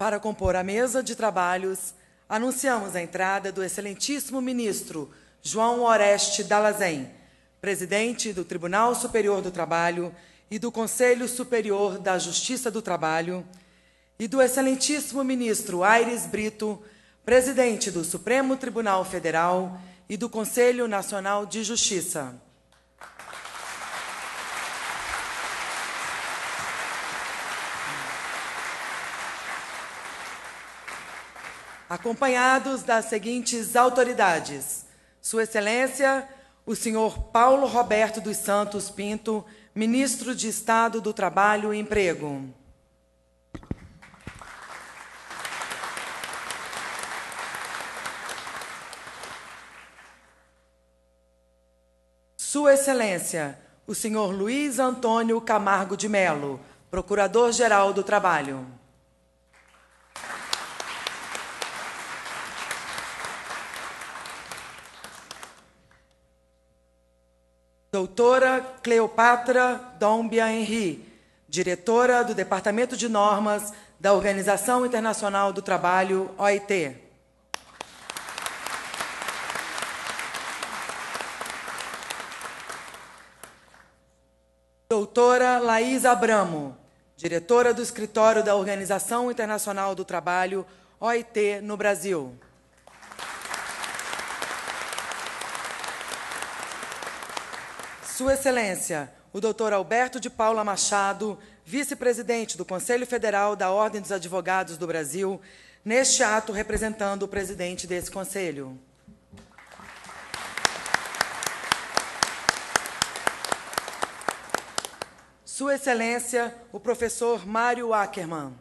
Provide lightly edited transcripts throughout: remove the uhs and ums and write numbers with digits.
Para compor a mesa de trabalhos, anunciamos a entrada do excelentíssimo ministro João Oreste Dallazen, presidente do Tribunal Superior do Trabalho e do Conselho Superior da Justiça do Trabalho, e do excelentíssimo ministro Aires Brito, presidente do Supremo Tribunal Federal e do Conselho Nacional de Justiça. Acompanhados das seguintes autoridades: Sua Excelência, o senhor Paulo Roberto dos Santos Pinto, ministro de Estado do Trabalho e Emprego. Sua Excelência, o senhor Luiz Antônio Camargo de Melo, Procurador-Geral do Trabalho. Doutora Cleopatra Dombia Henry, diretora do Departamento de Normas da Organização Internacional do Trabalho, OIT. Doutora Laís Abramo, diretora do Escritório da Organização Internacional do Trabalho, OIT, no Brasil. Sua Excelência, o doutor Alberto de Paula Machado, vice-presidente do Conselho Federal da Ordem dos Advogados do Brasil, neste ato representando o presidente desse conselho. Sua Excelência, o professor Mário Ackerman.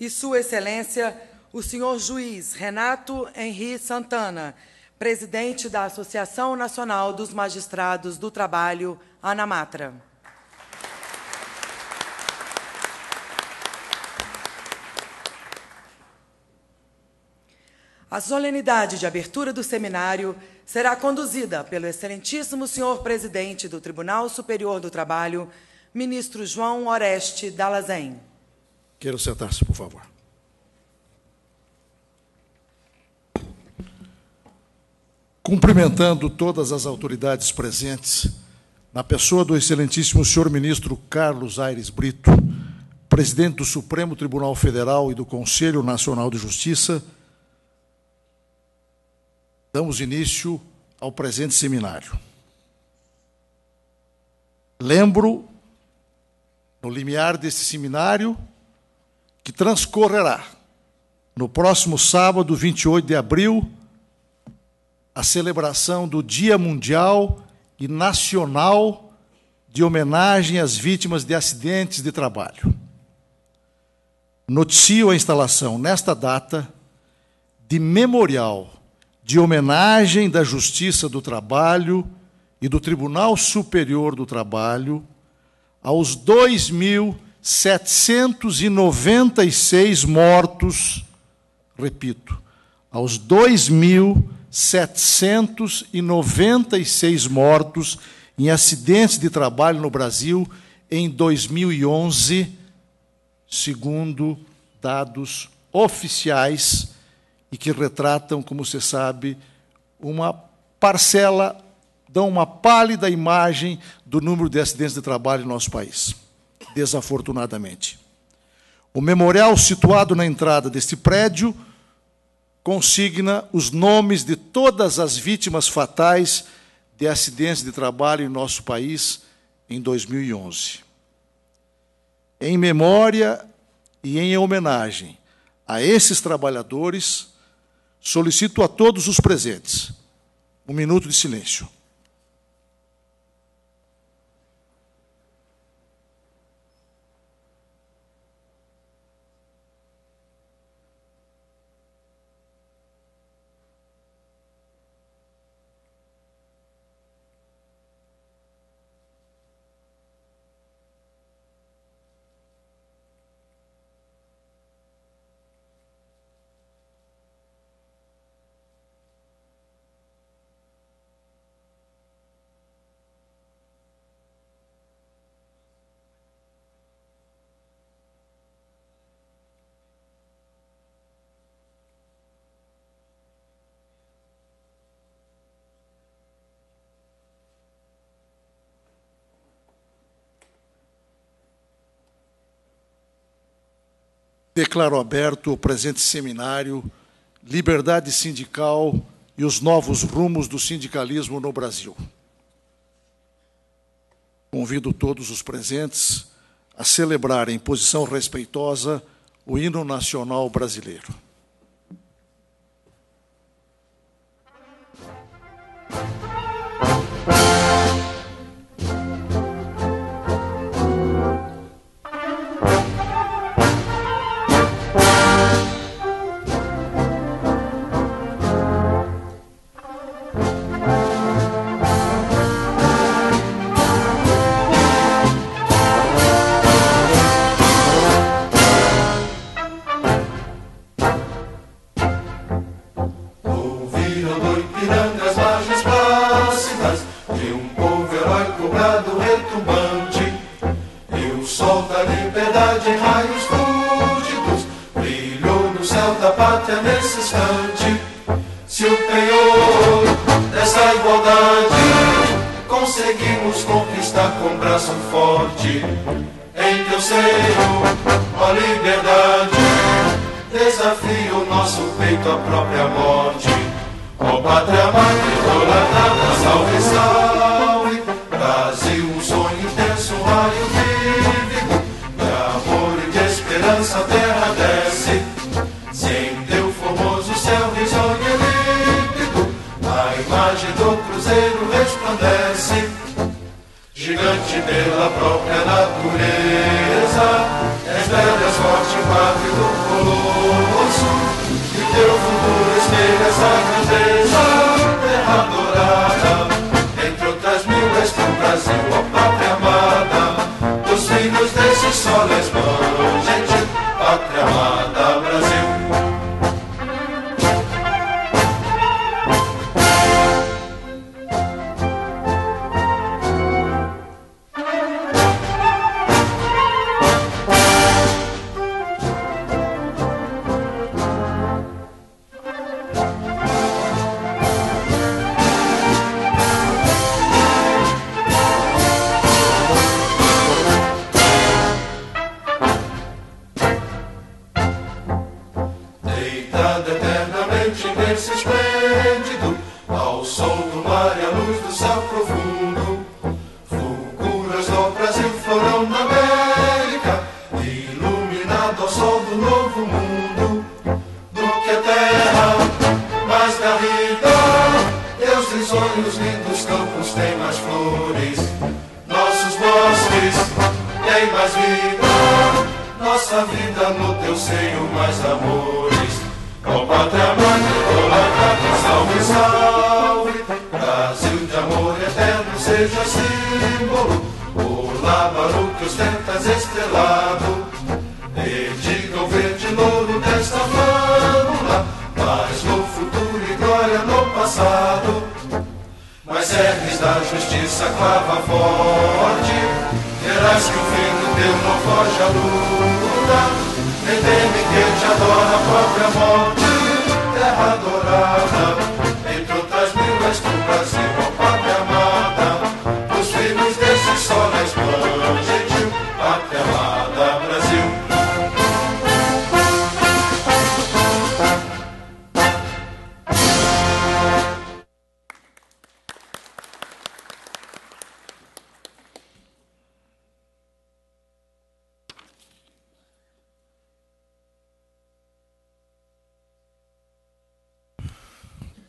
E Sua Excelência, o senhor juiz Renato Henri Santana, presidente da Associação Nacional dos Magistrados do Trabalho, ANAMATRA. A solenidade de abertura do seminário será conduzida pelo excelentíssimo senhor presidente do Tribunal Superior do Trabalho, ministro João Oreste Dallazen. Quero sentar-se, por favor. Cumprimentando todas as autoridades presentes, na pessoa do excelentíssimo senhor ministro Carlos Aires Brito, presidente do Supremo Tribunal Federal e do Conselho Nacional de Justiça, damos início ao presente seminário. Lembro, no limiar deste seminário, que transcorrerá no próximo sábado, 28 de abril, a celebração do Dia Mundial e Nacional de Homenagem às Vítimas de Acidentes de Trabalho. Noticio a instalação, nesta data, de memorial de homenagem da Justiça do Trabalho e do Tribunal Superior do Trabalho aos 2.796 mortos, repito, aos 2.796 mortos em acidentes de trabalho no Brasil em 2011, segundo dados oficiais e que retratam, como se sabe, uma parcela, dão uma pálida imagem do número de acidentes de trabalho no nosso país, desafortunadamente. O memorial situado na entrada deste prédio consigna os nomes de todas as vítimas fatais de acidentes de trabalho em nosso país em 2011. Em memória e em homenagem a esses trabalhadores, solicito a todos os presentes um minuto de silêncio. declaro aberto o presente seminário Liberdade Sindical e os Novos Rumos do Sindicalismo no Brasil. Convido todos os presentes a celebrar em posição respeitosa o hino nacional brasileiro.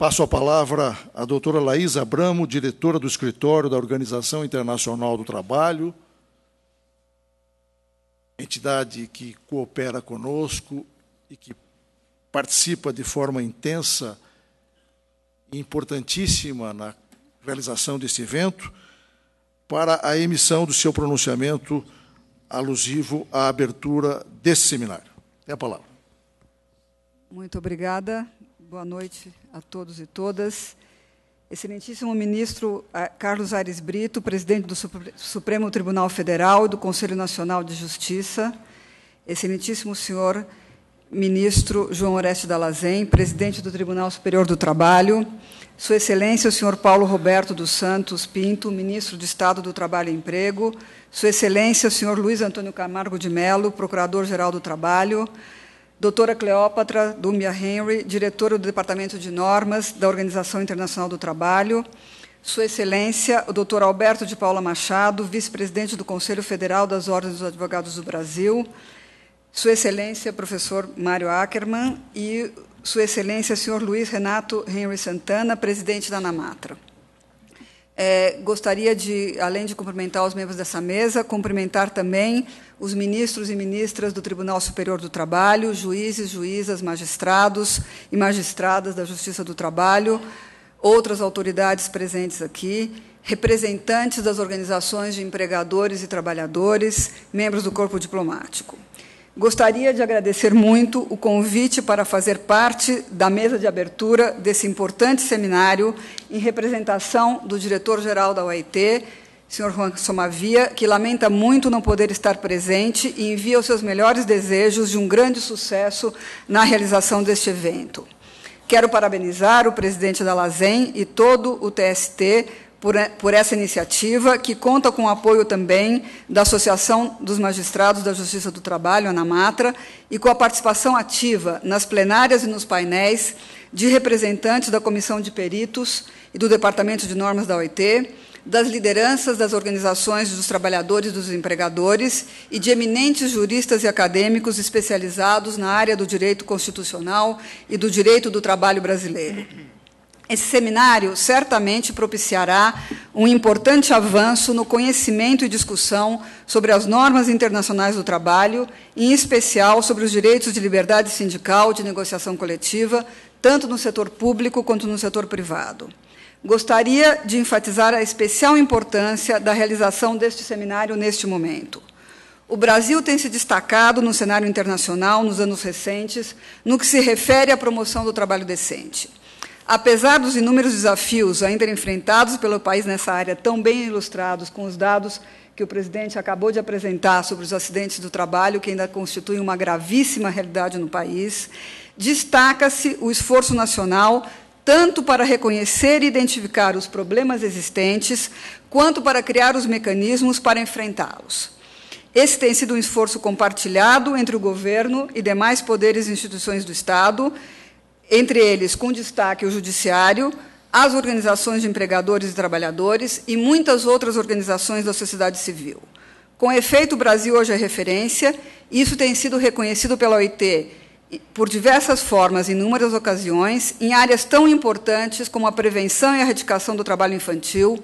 Passo a palavra à doutora Laís Abramo, diretora do Escritório da Organização Internacional do Trabalho, entidade que coopera conosco e que participa de forma intensa e importantíssima na realização deste evento, para a emissão do seu pronunciamento alusivo à abertura desse seminário. Tem a palavra. Muito obrigada. Boa noite a todos e todas. Excelentíssimo ministro Carlos Aires Brito, presidente do Supremo Tribunal Federal e do Conselho Nacional de Justiça. Excelentíssimo senhor ministro João Oreste Dallazen, presidente do Tribunal Superior do Trabalho, Sua Excelência, o senhor Paulo Roberto dos Santos Pinto, ministro de Estado do Trabalho e Emprego, Sua Excelência, o senhor Luiz Antônio Camargo de Mello, procurador-geral do Trabalho, doutora Cleópatra Dumbia Henry, diretora do Departamento de Normas da Organização Internacional do Trabalho, Sua Excelência, o doutor Alberto de Paula Machado, vice-presidente do Conselho Federal das Ordens dos Advogados do Brasil, Sua Excelência, professor Mário Ackermann, e Sua Excelência, senhor Luiz Renato Henry Santana, presidente da ANAMATRA. Gostaria de, além de cumprimentar os membros dessa mesa, cumprimentar também os ministros e ministras do Tribunal Superior do Trabalho, juízes, juízas, magistrados e magistradas da Justiça do Trabalho, outras autoridades presentes aqui, representantes das organizações de empregadores e trabalhadores, membros do corpo diplomático. Gostaria de agradecer muito o convite para fazer parte da mesa de abertura desse importante seminário em representação do diretor-geral da OIT, senhor Juan Somavia, que lamenta muito não poder estar presente e envia os seus melhores desejos de um grande sucesso na realização deste evento. Quero parabenizar o presidente Dallazen e todo o TST por essa iniciativa, que conta com o apoio também da Associação dos Magistrados da Justiça do Trabalho, ANAMATRA, e com a participação ativa nas plenárias e nos painéis de representantes da Comissão de Peritos e do Departamento de Normas da OIT, das lideranças das organizações dos trabalhadores e dos empregadores e de eminentes juristas e acadêmicos especializados na área do direito constitucional e do direito do trabalho brasileiro. Esse seminário certamente propiciará um importante avanço no conhecimento e discussão sobre as normas internacionais do trabalho, em especial sobre os direitos de liberdade sindical, de negociação coletiva, tanto no setor público quanto no setor privado. Gostaria de enfatizar a especial importância da realização deste seminário neste momento. O Brasil tem se destacado no cenário internacional nos anos recentes, no que se refere à promoção do trabalho decente. Apesar dos inúmeros desafios ainda enfrentados pelo país nessa área, tão bem ilustrados com os dados que o presidente acabou de apresentar sobre os acidentes do trabalho, que ainda constituem uma gravíssima realidade no país, destaca-se o esforço nacional tanto para reconhecer e identificar os problemas existentes, quanto para criar os mecanismos para enfrentá-los. Esse tem sido um esforço compartilhado entre o governo e demais poderes e instituições do Estado, entre eles, com destaque, o Judiciário, as organizações de empregadores e trabalhadores e muitas outras organizações da sociedade civil. Com efeito, o Brasil hoje é referência, e isso tem sido reconhecido pela OIT por diversas formas, em inúmeras ocasiões, em áreas tão importantes como a prevenção e a erradicação do trabalho infantil,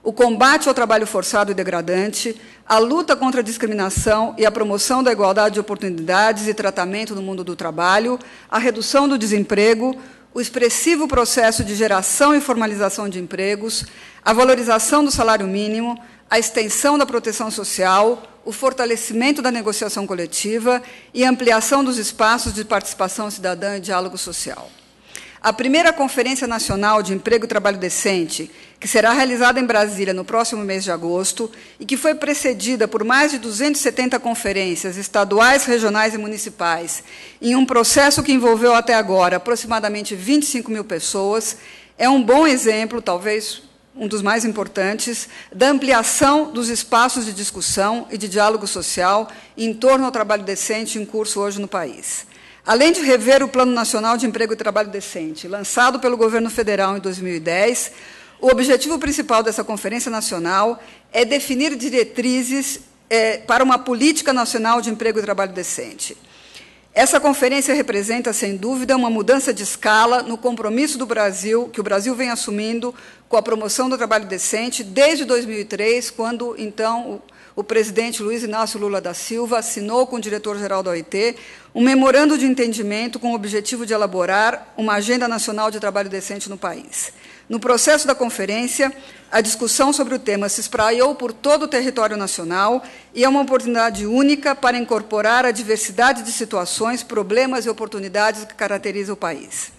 o combate ao trabalho forçado e degradante, a luta contra a discriminação e a promoção da igualdade de oportunidades e tratamento no mundo do trabalho, a redução do desemprego, o expressivo processo de geração e formalização de empregos, a valorização do salário mínimo, a extensão da proteção social, o fortalecimento da negociação coletiva e a ampliação dos espaços de participação cidadã e diálogo social. A primeira Conferência Nacional de Emprego e Trabalho Decente, que será realizada em Brasília no próximo mês de agosto e que foi precedida por mais de 270 conferências estaduais, regionais e municipais, em um processo que envolveu até agora aproximadamente 25 mil pessoas, é um bom exemplo, talvez um dos mais importantes, da ampliação dos espaços de discussão e de diálogo social em torno ao trabalho decente em curso hoje no país. Além de rever o Plano Nacional de Emprego e Trabalho Decente, lançado pelo governo federal em 2010, o objetivo principal dessa Conferência Nacional é definir diretrizes para uma política nacional de emprego e trabalho decente. Essa conferência representa, sem dúvida, uma mudança de escala no compromisso do Brasil, que o Brasil vem assumindo com a promoção do trabalho decente desde 2003, quando, então, o presidente Luiz Inácio Lula da Silva assinou com o diretor-geral da OIT um memorando de entendimento com o objetivo de elaborar uma agenda nacional de trabalho decente no país. No processo da conferência, a discussão sobre o tema se espraiou por todo o território nacional e é uma oportunidade única para incorporar a diversidade de situações, problemas e oportunidades que caracterizam o país.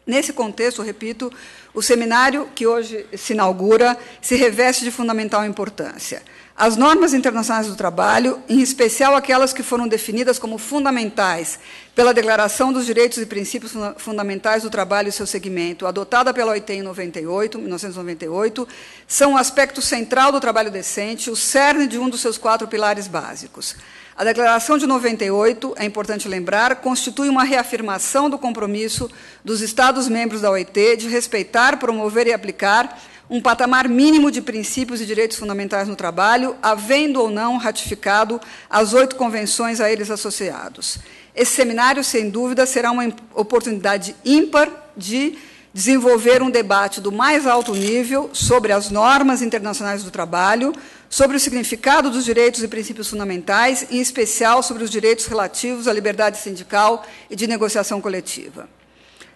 Nesse contexto, repito, o seminário que hoje se inaugura se reveste de fundamental importância. As normas internacionais do trabalho, em especial aquelas que foram definidas como fundamentais pela Declaração dos Direitos e Princípios Fundamentais do Trabalho e seu segmento, adotada pela OIT em 1998, são um aspecto central do trabalho decente, o cerne de um dos seus 4 pilares básicos. A Declaração de 98, é importante lembrar, constitui uma reafirmação do compromisso dos Estados-membros da OIT de respeitar, promover e aplicar um patamar mínimo de princípios e direitos fundamentais no trabalho, havendo ou não ratificado as 8 convenções a eles associados. Esse seminário, sem dúvida, será uma oportunidade ímpar de desenvolver um debate do mais alto nível sobre as normas internacionais do trabalho, sobre o significado dos direitos e princípios fundamentais, em especial sobre os direitos relativos à liberdade sindical e de negociação coletiva.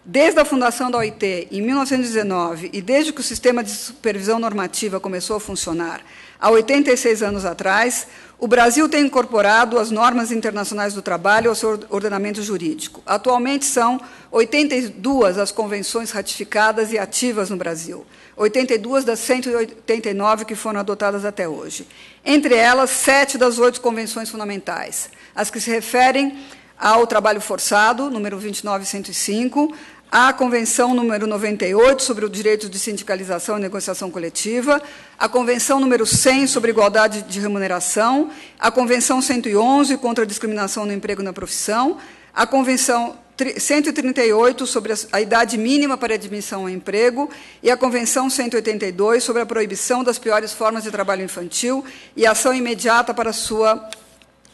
Desde a fundação da OIT, em 1919, e desde que o sistema de supervisão normativa começou a funcionar, há 86 anos atrás, o Brasil tem incorporado as normas internacionais do trabalho ao seu ordenamento jurídico. Atualmente são 82 as convenções ratificadas e ativas no Brasil, 82 das 189 que foram adotadas até hoje. Entre elas, 7 das 8 convenções fundamentais, as que se referem ao trabalho forçado, número 29.105, a Convenção número 98 sobre o direito de sindicalização e negociação coletiva, a Convenção número 100 sobre igualdade de remuneração, a Convenção 111 contra a discriminação no emprego e na profissão, a Convenção 138 sobre a idade mínima para admissão ao emprego e a Convenção 182 sobre a proibição das piores formas de trabalho infantil e ação imediata para sua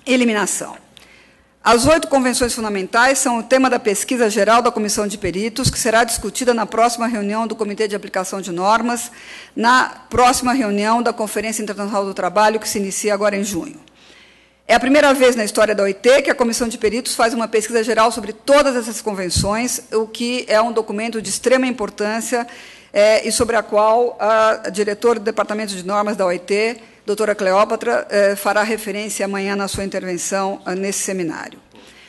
eliminação. As 8 convenções fundamentais são o tema da pesquisa geral da Comissão de Peritos, que será discutida na próxima reunião do Comitê de Aplicação de Normas, na próxima reunião da Conferência Internacional do Trabalho, que se inicia agora em junho. É a primeira vez na história da OIT que a Comissão de Peritos faz uma pesquisa geral sobre todas essas convenções, o que é um documento de extrema importância e sobre a qual a diretora do Departamento de Normas da OIT, doutora Cleópatra, fará referência amanhã na sua intervenção nesse seminário.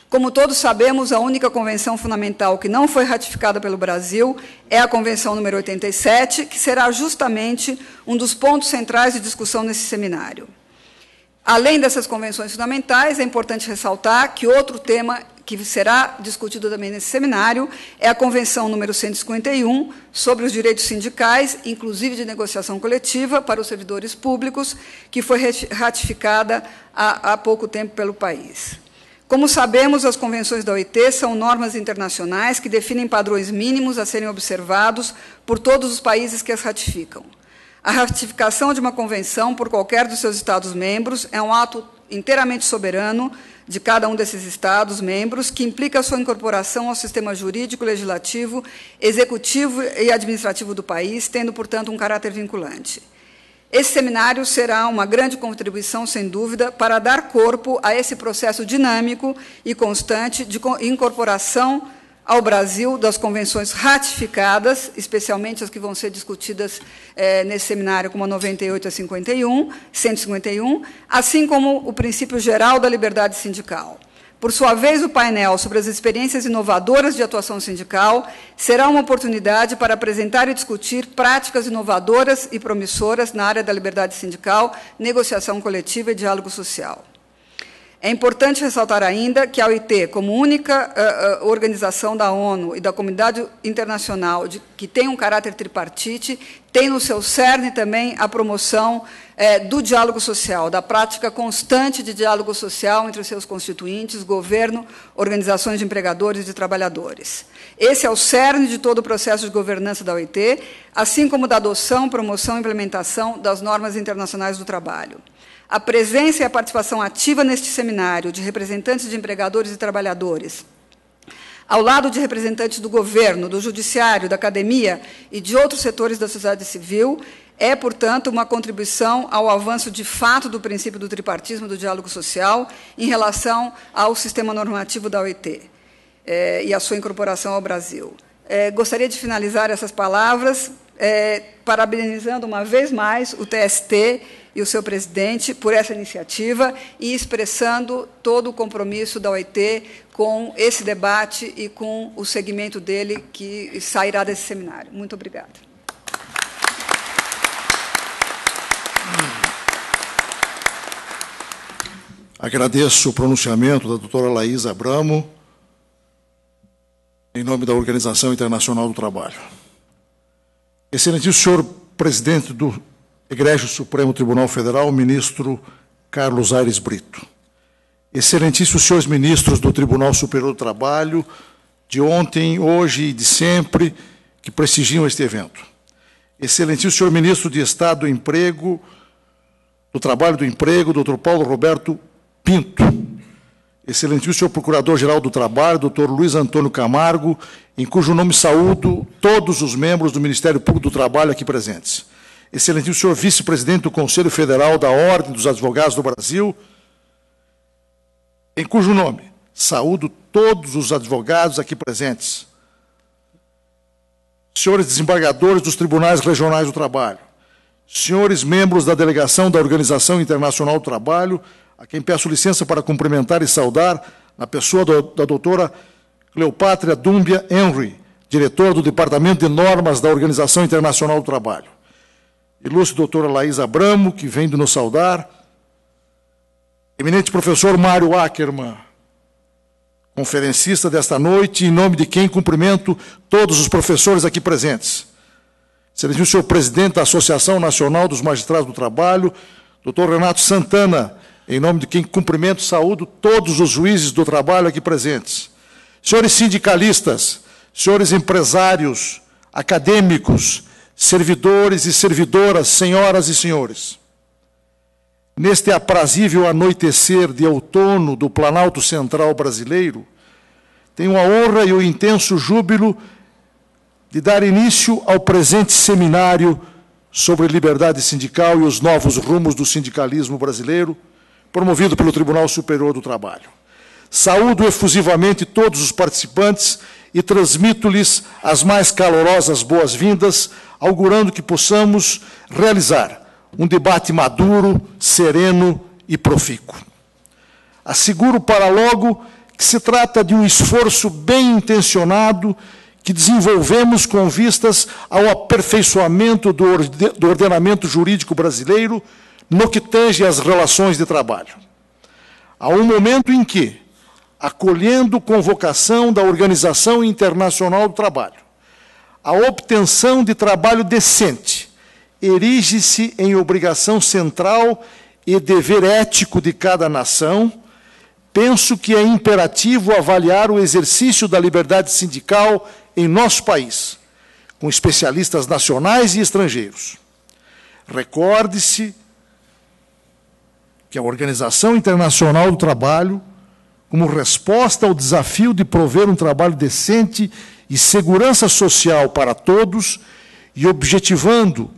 Como todos sabemos, a única convenção fundamental que não foi ratificada pelo Brasil é a Convenção número 87, que será justamente um dos pontos centrais de discussão nesse seminário. Além dessas convenções fundamentais, é importante ressaltar que outro tema que será discutido também nesse seminário é a Convenção número 151 sobre os direitos sindicais, inclusive de negociação coletiva para os servidores públicos, que foi ratificada há pouco tempo pelo país. Como sabemos, as convenções da OIT são normas internacionais que definem padrões mínimos a serem observados por todos os países que as ratificam. A ratificação de uma convenção por qualquer dos seus Estados-membros é um ato inteiramente soberano de cada um desses Estados-membros, que implica a sua incorporação ao sistema jurídico, legislativo, executivo e administrativo do país, tendo, portanto, um caráter vinculante. Esse seminário será uma grande contribuição, sem dúvida, para dar corpo a esse processo dinâmico e constante de incorporação ao Brasil das convenções ratificadas, especialmente as que vão ser discutidas nesse seminário, como a 98 a 151, assim como o princípio geral da liberdade sindical. Por sua vez, o painel sobre as experiências inovadoras de atuação sindical será uma oportunidade para apresentar e discutir práticas inovadoras e promissoras na área da liberdade sindical, negociação coletiva e diálogo social. É importante ressaltar ainda que a OIT, como única organização da ONU e da comunidade internacional que tem um caráter tripartite, tem no seu cerne também a promoção do diálogo social, da prática constante de diálogo social entre os seus constituintes, governo, organizações de empregadores e de trabalhadores. Esse é o cerne de todo o processo de governança da OIT, assim como da adoção, promoção e implementação das normas internacionais do trabalho. A presença e a participação ativa neste seminário de representantes de empregadores e trabalhadores, ao lado de representantes do governo, do judiciário, da academia e de outros setores da sociedade civil, é, portanto, uma contribuição ao avanço de fato do princípio do tripartismo do diálogo social em relação ao sistema normativo da OIT e a sua incorporação ao Brasil. Gostaria de finalizar essas palavras parabenizando uma vez mais o TST e o seu presidente por essa iniciativa e expressando todo o compromisso da OIT com esse debate e com o segmento dele que sairá desse seminário. Muito obrigada. Agradeço o pronunciamento da doutora Laís Abramo, em nome da Organização Internacional do Trabalho. Excelentíssimo senhor presidente do Egrégio Supremo Tribunal Federal, ministro Carlos Aires Brito. Excelentíssimos senhores ministros do Tribunal Superior do Trabalho, de ontem, hoje e de sempre, que prestigiam este evento. Excelentíssimo senhor ministro de Estado do Emprego, do Trabalho e do Emprego, doutor Paulo Roberto Pinto. Excelentíssimo senhor Procurador-Geral do Trabalho, doutor Luiz Antônio Camargo, em cujo nome saúdo todos os membros do Ministério Público do Trabalho aqui presentes. Excelentíssimo senhor Vice-Presidente do Conselho Federal da Ordem dos Advogados do Brasil, em cujo nome saúdo todos os advogados aqui presentes. Senhores desembargadores dos Tribunais Regionais do Trabalho, senhores membros da delegação da Organização Internacional do Trabalho, a quem peço licença para cumprimentar e saudar, na pessoa da doutora Cleopatra Dumbia Henry, diretora do Departamento de Normas da Organização Internacional do Trabalho. Ilustre doutora Laís Abramo, que vem de nos saudar. Eminente professor Mário Ackerman, conferencista desta noite, em nome de quem cumprimento todos os professores aqui presentes. Excelentíssimo senhor presidente da Associação Nacional dos Magistrados do Trabalho, doutor Renato Santana, em nome de quem cumprimento e saúdo todos os juízes do trabalho aqui presentes. Senhores sindicalistas, senhores empresários, acadêmicos, servidores e servidoras, senhoras e senhores. Neste aprazível anoitecer de outono do Planalto Central brasileiro, tenho a honra e o intenso júbilo de dar início ao presente seminário sobre liberdade sindical e os novos rumos do sindicalismo brasileiro, promovido pelo Tribunal Superior do Trabalho. Saúdo efusivamente todos os participantes e transmito-lhes as mais calorosas boas-vindas, augurando que possamos realizar um debate maduro, sereno e profícuo. Asseguro para logo que se trata de um esforço bem intencionado que desenvolvemos com vistas ao aperfeiçoamento do ordenamento jurídico brasileiro no que tange às relações de trabalho. Há um momento em que, acolhendo convocação da Organização Internacional do Trabalho, a obtenção de trabalho decente erige-se em obrigação central e dever ético de cada nação, penso que é imperativo avaliar o exercício da liberdade sindical em nosso país, com especialistas nacionais e estrangeiros. Recorde-se que a Organização Internacional do Trabalho, como resposta ao desafio de prover um trabalho decente e segurança social para todos, e objetivando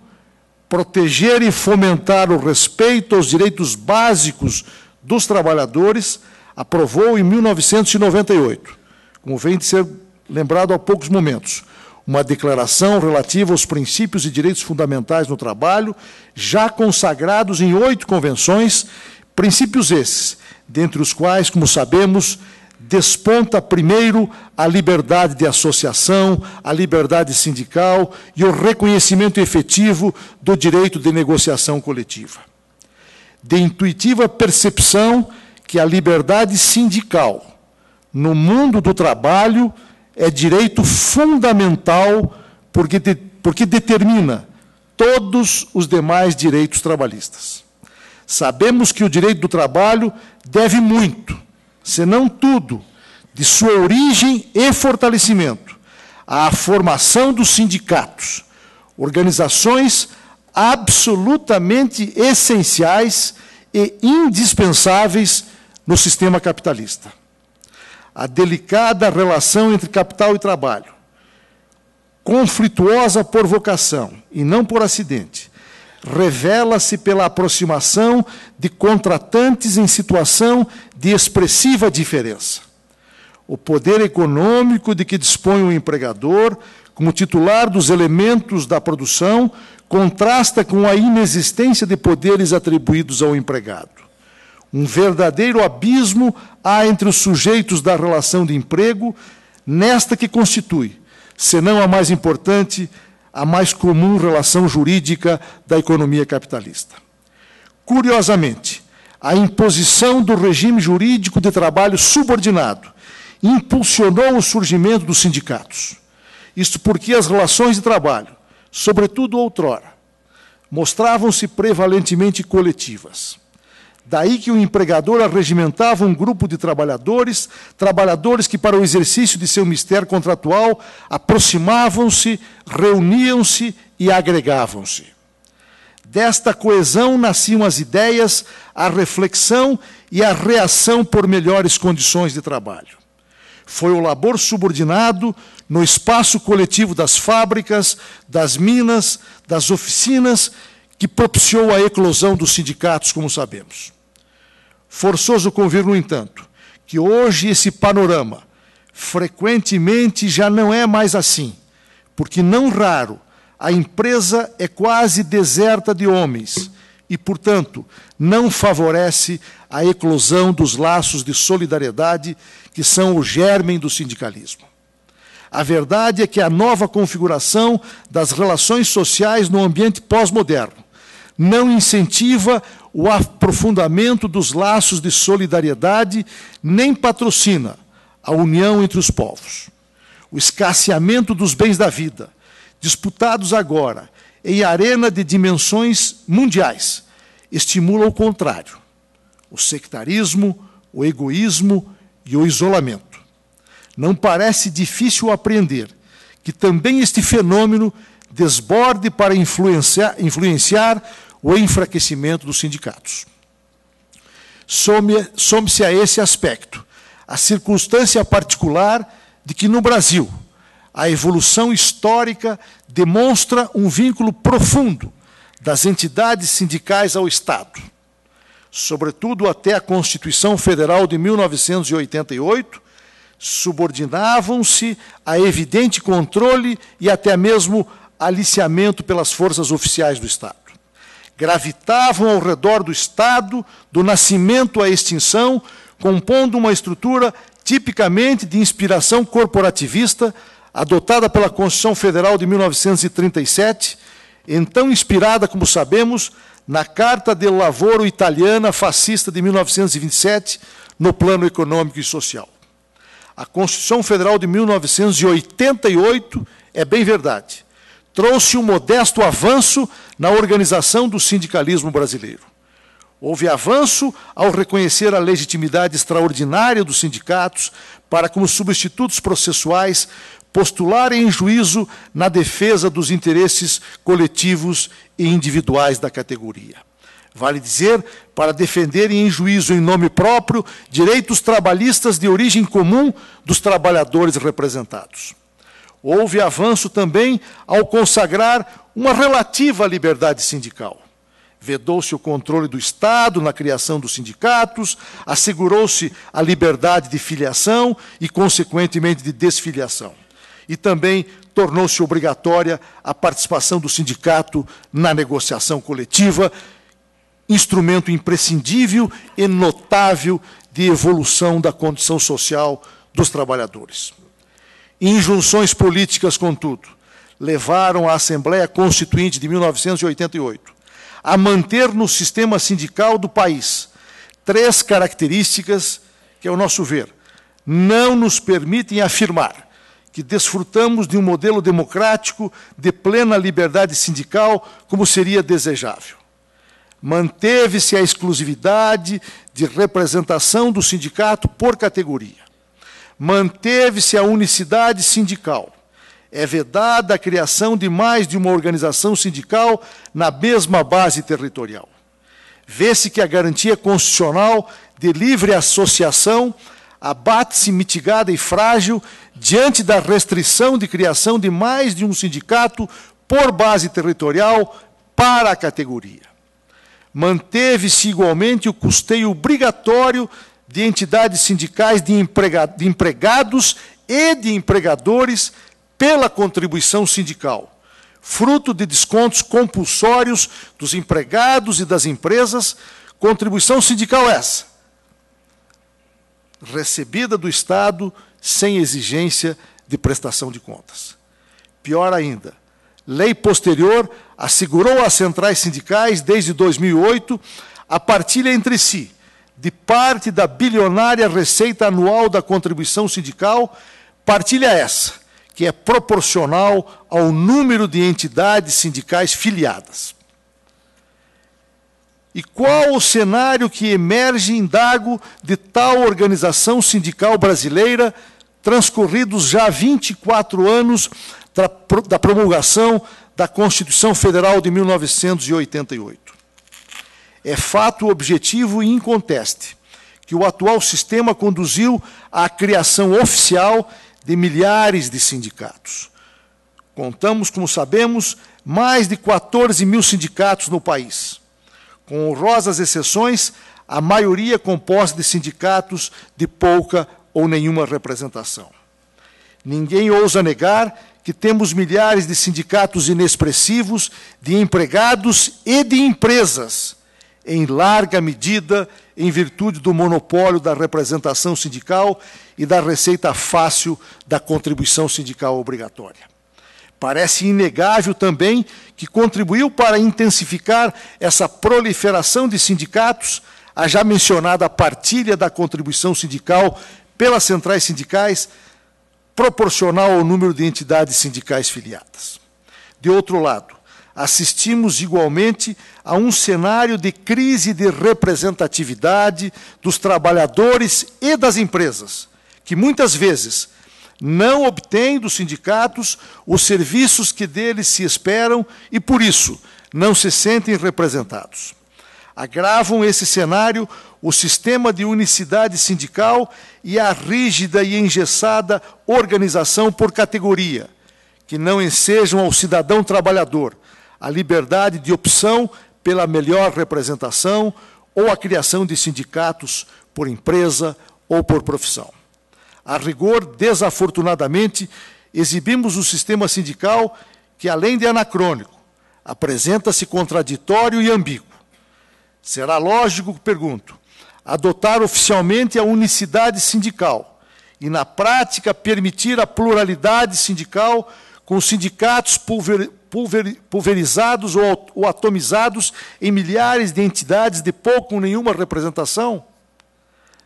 proteger e fomentar o respeito aos direitos básicos dos trabalhadores, aprovou em 1998, como vem de ser lembrado há poucos momentos, uma declaração relativa aos princípios e direitos fundamentais no trabalho, já consagrados em 8 convenções, princípios esses, dentre os quais, como sabemos, desponta primeiro a liberdade de associação, a liberdade sindical e o reconhecimento efetivo do direito de negociação coletiva. De intuitiva percepção que a liberdade sindical no mundo do trabalho é direito fundamental porque determina todos os demais direitos trabalhistas. Sabemos que o direito do trabalho deve muito, se não tudo, de sua origem e fortalecimento, à formação dos sindicatos, organizações absolutamente essenciais e indispensáveis no sistema capitalista. A delicada relação entre capital e trabalho, conflituosa por vocação e não por acidente, revela-se pela aproximação de contratantes em situação de expressiva diferença. o poder econômico de que dispõe o empregador, como titular dos elementos da produção, contrasta com a inexistência de poderes atribuídos ao empregado. Um verdadeiro abismo há entre os sujeitos da relação de emprego, nesta que constitui, senão a mais importante, a mais comum relação jurídica da economia capitalista. Curiosamente, a imposição do regime jurídico de trabalho subordinado impulsionou o surgimento dos sindicatos. Isto porque as relações de trabalho, sobretudo outrora, mostravam-se prevalentemente coletivas. Daí que o empregador arregimentava um grupo de trabalhadores que, para o exercício de seu mistério contratual, aproximavam-se, reuniam-se e agregavam-se. Desta coesão nasciam as ideias, a reflexão e a reação por melhores condições de trabalho. Foi o labor subordinado no espaço coletivo das fábricas, das minas, das oficinas, que propiciou a eclosão dos sindicatos, como sabemos. Forçoso convir, no entanto, que hoje esse panorama frequentemente já não é mais assim, porque, não raro, a empresa é quase deserta de homens e, portanto, não favorece a eclosão dos laços de solidariedade que são o germe do sindicalismo. A verdade é que a nova configuração das relações sociais no ambiente pós-moderno não incentiva o aprofundamento dos laços de solidariedade, nem patrocina a união entre os povos. O escasseamento dos bens da vida, disputados agora em arena de dimensões mundiais, estimula o contrário, o sectarismo, o egoísmo e o isolamento. Não parece difícil apreender que também este fenômeno desborde para influenciar o enfraquecimento dos sindicatos. Some-se a esse aspecto a circunstância particular de que, no Brasil, a evolução histórica demonstra um vínculo profundo das entidades sindicais ao Estado, sobretudo até a Constituição Federal de 1988, subordinavam-se a evidente controle e até mesmo aliciamento pelas forças oficiais do Estado. Gravitavam ao redor do Estado, do nascimento à extinção, compondo uma estrutura tipicamente de inspiração corporativista, adotada pela Constituição Federal de 1937, então inspirada, como sabemos, na Carta del Lavoro italiana fascista de 1927, no plano econômico e social. A Constituição Federal de 1988, é bem verdade, trouxe um modesto avanço na organização do sindicalismo brasileiro. Houve avanço ao reconhecer a legitimidade extraordinária dos sindicatos para, como substitutos processuais, postularem em juízo na defesa dos interesses coletivos e individuais da categoria. Vale dizer, para defenderem em juízo em nome próprio direitos trabalhistas de origem comum dos trabalhadores representados. Houve avanço também ao consagrar uma relativa liberdade sindical. Vedou-se o controle do Estado na criação dos sindicatos, assegurou-se a liberdade de filiação e, consequentemente, de desfiliação. E também tornou-se obrigatória a participação do sindicato na negociação coletiva, instrumento imprescindível e notável de evolução da condição social dos trabalhadores. Injunções políticas, contudo, levaram a Assembleia Constituinte de 1988 a manter no sistema sindical do país 3 características que, ao nosso ver, não nos permitem afirmar que desfrutamos de um modelo democrático de plena liberdade sindical como seria desejável. Manteve-se a exclusividade de representação do sindicato por categoria. Manteve-se a unicidade sindical. É vedada a criação de mais de uma organização sindical na mesma base territorial. Vê-se que a garantia constitucional de livre associação abate-se mitigada e frágil diante da restrição de criação de mais de um sindicato por base territorial para a categoria. Manteve-se igualmente o custeio obrigatório de entidades sindicais de empregados e de empregadores pela contribuição sindical, fruto de descontos compulsórios dos empregados e das empresas. Contribuição sindical essa, recebida do Estado sem exigência de prestação de contas. Pior ainda, lei posterior assegurou às centrais sindicais, desde 2008, a partilha entre si de parte da bilionária receita anual da contribuição sindical, partilha essa, que é proporcional ao número de entidades sindicais filiadas. E qual o cenário que emerge indago de tal organização sindical brasileira, transcorridos já 24 anos da promulgação da Constituição Federal de 1988? É fato objetivo e inconteste que o atual sistema conduziu à criação oficial de milhares de sindicatos. Contamos, como sabemos, mais de 14 mil sindicatos no país. Com honrosas exceções, a maioria composta de sindicatos de pouca ou nenhuma representação. Ninguém ousa negar que temos milhares de sindicatos inexpressivos, de empregados e de empresas, em larga medida em virtude do monopólio da representação sindical e da receita fácil da contribuição sindical obrigatória. Parece inegável também que contribuiu para intensificar essa proliferação de sindicatos a já mencionada partilha da contribuição sindical pelas centrais sindicais, proporcional ao número de entidades sindicais filiadas. De outro lado, assistimos igualmente a um cenário de crise de representatividade dos trabalhadores e das empresas, que muitas vezes não obtêm dos sindicatos os serviços que deles se esperam e, por isso, não se sentem representados. Agravam esse cenário o sistema de unicidade sindical e a rígida e engessada organização por categoria, que não ensejam ao cidadão trabalhador a liberdade de opção pela melhor representação ou a criação de sindicatos por empresa ou por profissão. A rigor, desafortunadamente, exibimos um sistema sindical que, além de anacrônico, apresenta-se contraditório e ambíguo. Será lógico, pergunto, adotar oficialmente a unicidade sindical e, na prática, permitir a pluralidade sindical com sindicatos pulverizados ou atomizados em milhares de entidades de pouco ou nenhuma representação?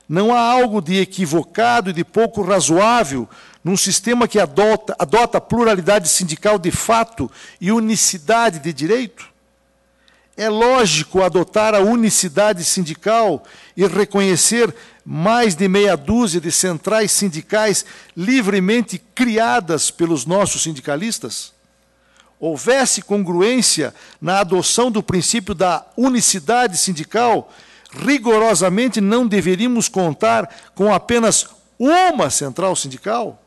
Não há algo de equivocado e de pouco razoável num sistema que adota pluralidade sindical de fato e unicidade de direito? É lógico adotar a unicidade sindical e reconhecer mais de meia dúzia de centrais sindicais livremente criadas pelos nossos sindicalistas? Houvesse congruência na adoção do princípio da unicidade sindical, rigorosamente não deveríamos contar com apenas uma central sindical?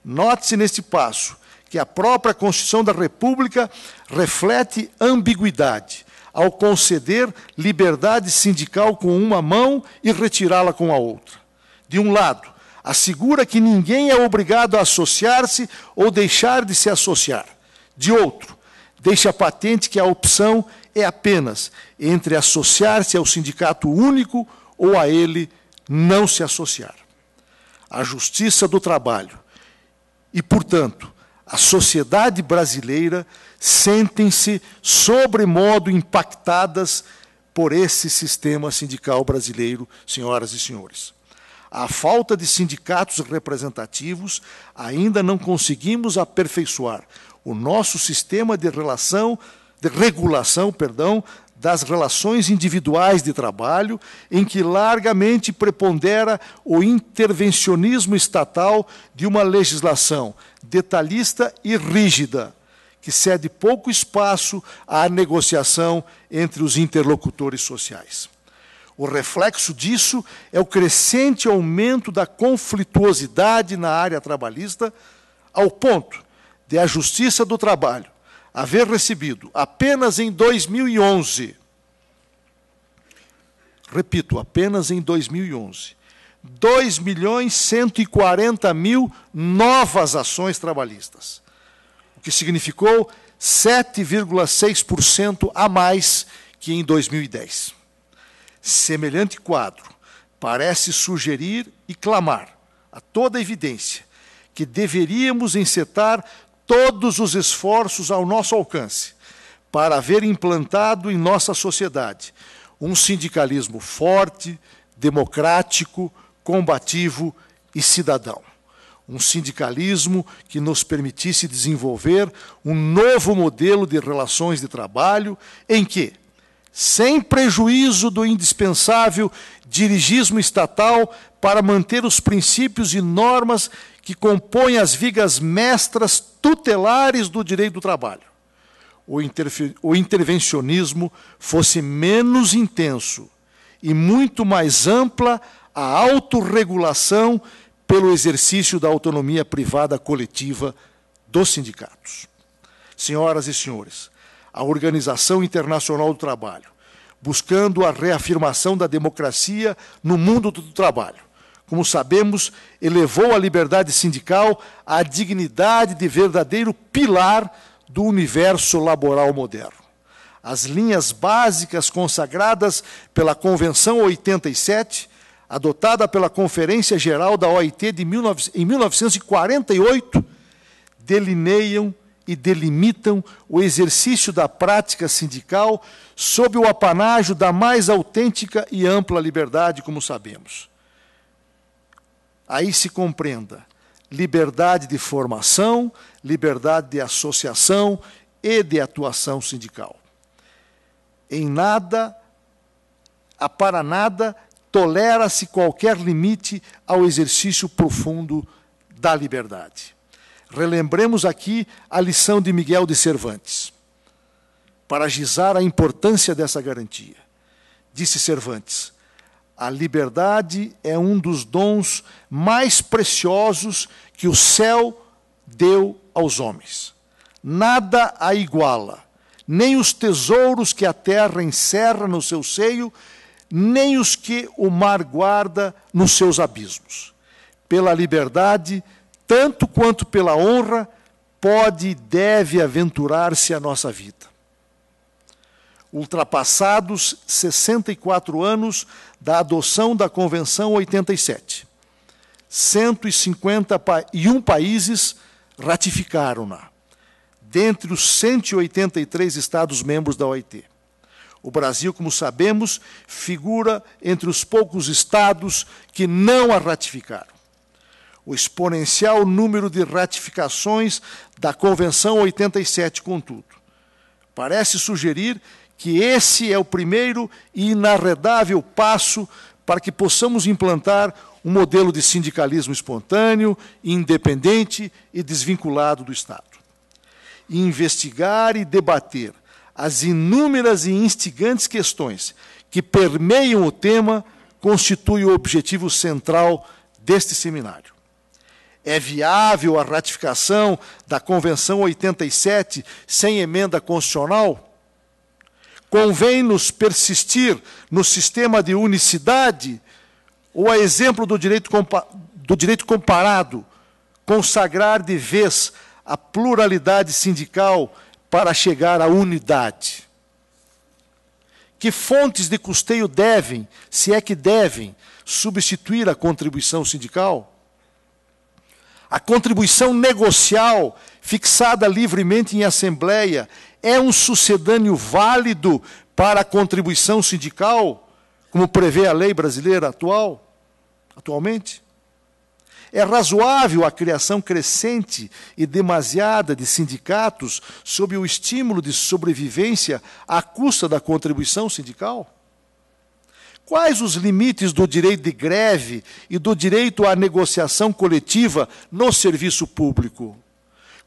Note-se neste passo que a própria Constituição da República reflete ambiguidade ao conceder liberdade sindical com uma mão e retirá-la com a outra. De um lado, assegura que ninguém é obrigado a associar-se ou deixar de se associar. De outro, deixa patente que a opção é apenas entre associar-se ao sindicato único ou a ele não se associar. A Justiça do Trabalho e, portanto, a sociedade brasileira sentem-se sobremodo impactadas por esse sistema sindical brasileiro, senhoras e senhores. À falta de sindicatos representativos, ainda não conseguimos aperfeiçoar o nosso sistema de regulação das relações individuais de trabalho, em que largamente prepondera o intervencionismo estatal de uma legislação detalhista e rígida, que cede pouco espaço à negociação entre os interlocutores sociais. O reflexo disso é o crescente aumento da conflituosidade na área trabalhista, ao ponto de a Justiça do Trabalho haver recebido apenas em 2011, repito, apenas em 2011, 2.140.000 novas ações trabalhistas, o que significou 7,6% a mais que em 2010. Semelhante quadro parece sugerir e clamar, a toda evidência, que deveríamos encetar todos os esforços ao nosso alcance para haver implantado em nossa sociedade um sindicalismo forte, democrático, combativo e cidadão. Um sindicalismo que nos permitisse desenvolver um novo modelo de relações de trabalho em que, sem prejuízo do indispensável dirigismo estatal para manter os princípios e normas que compõem as vigas mestras tutelares do direito do trabalho, o intervencionismo fosse menos intenso e muito mais ampla a autorregulação pelo exercício da autonomia privada coletiva dos sindicatos. Senhoras e senhores, a Organização Internacional do Trabalho, buscando a reafirmação da democracia no mundo do trabalho, como sabemos, elevou a liberdade sindical à dignidade de verdadeiro pilar do universo laboral moderno. As linhas básicas consagradas pela Convenção 87, adotada pela Conferência Geral da OIT em 1948, delineiam e delimitam o exercício da prática sindical sob o apanágio da mais autêntica e ampla liberdade, como sabemos. Aí se compreenda liberdade de formação, liberdade de associação e de atuação sindical. Em nada, para nada, tolera-se qualquer limite ao exercício profundo da liberdade. Relembremos aqui a lição de Miguel de Cervantes, para gizar a importância dessa garantia. Disse Cervantes: a liberdade é um dos dons mais preciosos que o céu deu aos homens. Nada a iguala, nem os tesouros que a terra encerra no seu seio, nem os que o mar guarda nos seus abismos. Pela liberdade, tanto quanto pela honra, pode e deve aventurar-se a nossa vida. Ultrapassados 64 anos da adoção da Convenção 87, 151 países ratificaram-na, dentre os 183 Estados-membros da OIT. O Brasil, como sabemos, figura entre os poucos estados que não a ratificaram. O exponencial número de ratificações da Convenção 87, contudo, parece sugerir que esse é o primeiro e inarredável passo para que possamos implantar um modelo de sindicalismo espontâneo, independente e desvinculado do Estado. E investigar e debater as inúmeras e instigantes questões que permeiam o tema constitui o objetivo central deste seminário. É viável a ratificação da Convenção 87 sem emenda constitucional? Convém-nos persistir no sistema de unicidade ou, a exemplo do direito comparado, consagrar de vez a pluralidade sindical para chegar à unidade? Que fontes de custeio devem, se é que devem, substituir a contribuição sindical? A contribuição negocial, fixada livremente em assembleia, é um sucedâneo válido para a contribuição sindical, como prevê a lei brasileira atualmente? É razoável a criação crescente e demasiada de sindicatos sob o estímulo de sobrevivência à custa da contribuição sindical? Quais os limites do direito de greve e do direito à negociação coletiva no serviço público?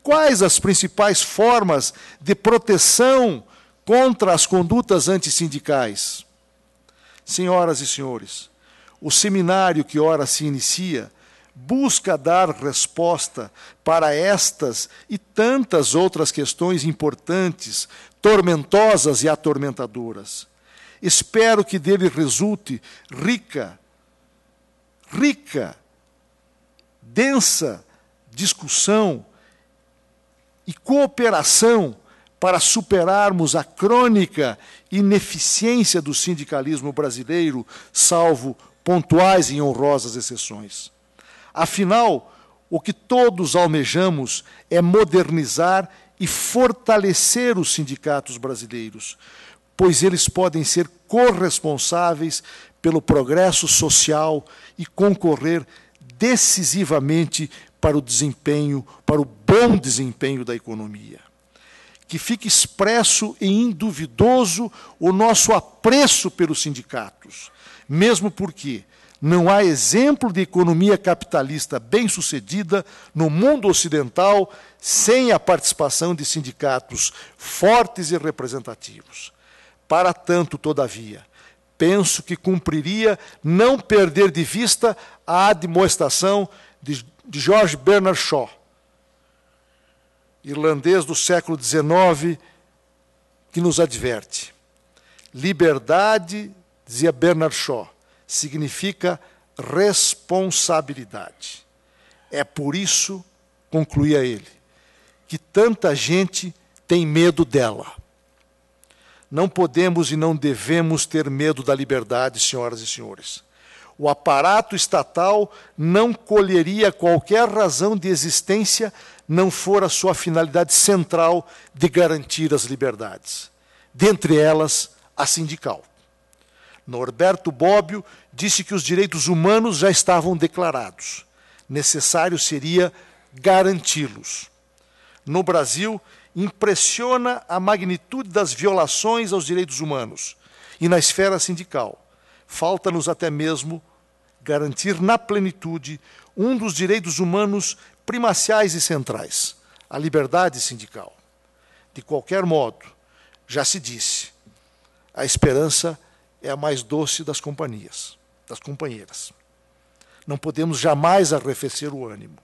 Quais as principais formas de proteção contra as condutas antissindicais? Senhoras e senhores, o seminário que ora se inicia busca dar resposta para estas e tantas outras questões importantes, tormentosas e atormentadoras. Espero que dele resulte rica, densa discussão e cooperação para superarmos a crônica ineficiência do sindicalismo brasileiro, salvo pontuais e honrosas exceções. Afinal, o que todos almejamos é modernizar e fortalecer os sindicatos brasileiros, pois eles podem ser corresponsáveis pelo progresso social e concorrer decisivamente para o desempenho, para o bom desempenho da economia. Que fique expresso e induvidoso o nosso apreço pelos sindicatos, mesmo porque não há exemplo de economia capitalista bem-sucedida no mundo ocidental sem a participação de sindicatos fortes e representativos. Para tanto, todavia, penso que cumpriria não perder de vista a admoestação de George Bernard Shaw, irlandês do século XIX, que nos adverte. Liberdade, dizia Bernard Shaw, significa responsabilidade. É por isso, concluía ele, que tanta gente tem medo dela. Não podemos e não devemos ter medo da liberdade, senhoras e senhores. O aparato estatal não colheria qualquer razão de existência não for a sua finalidade central de garantir as liberdades. Dentre elas, a sindical. Norberto Bobbio disse que os direitos humanos já estavam declarados. Necessário seria garanti-los. No Brasil, impressiona a magnitude das violações aos direitos humanos. E na esfera sindical, falta-nos até mesmo garantir na plenitude um dos direitos humanos primaciais e centrais, a liberdade sindical. De qualquer modo, já se disse, a esperança é a mais doce das companheiras. Não podemos jamais arrefecer o ânimo.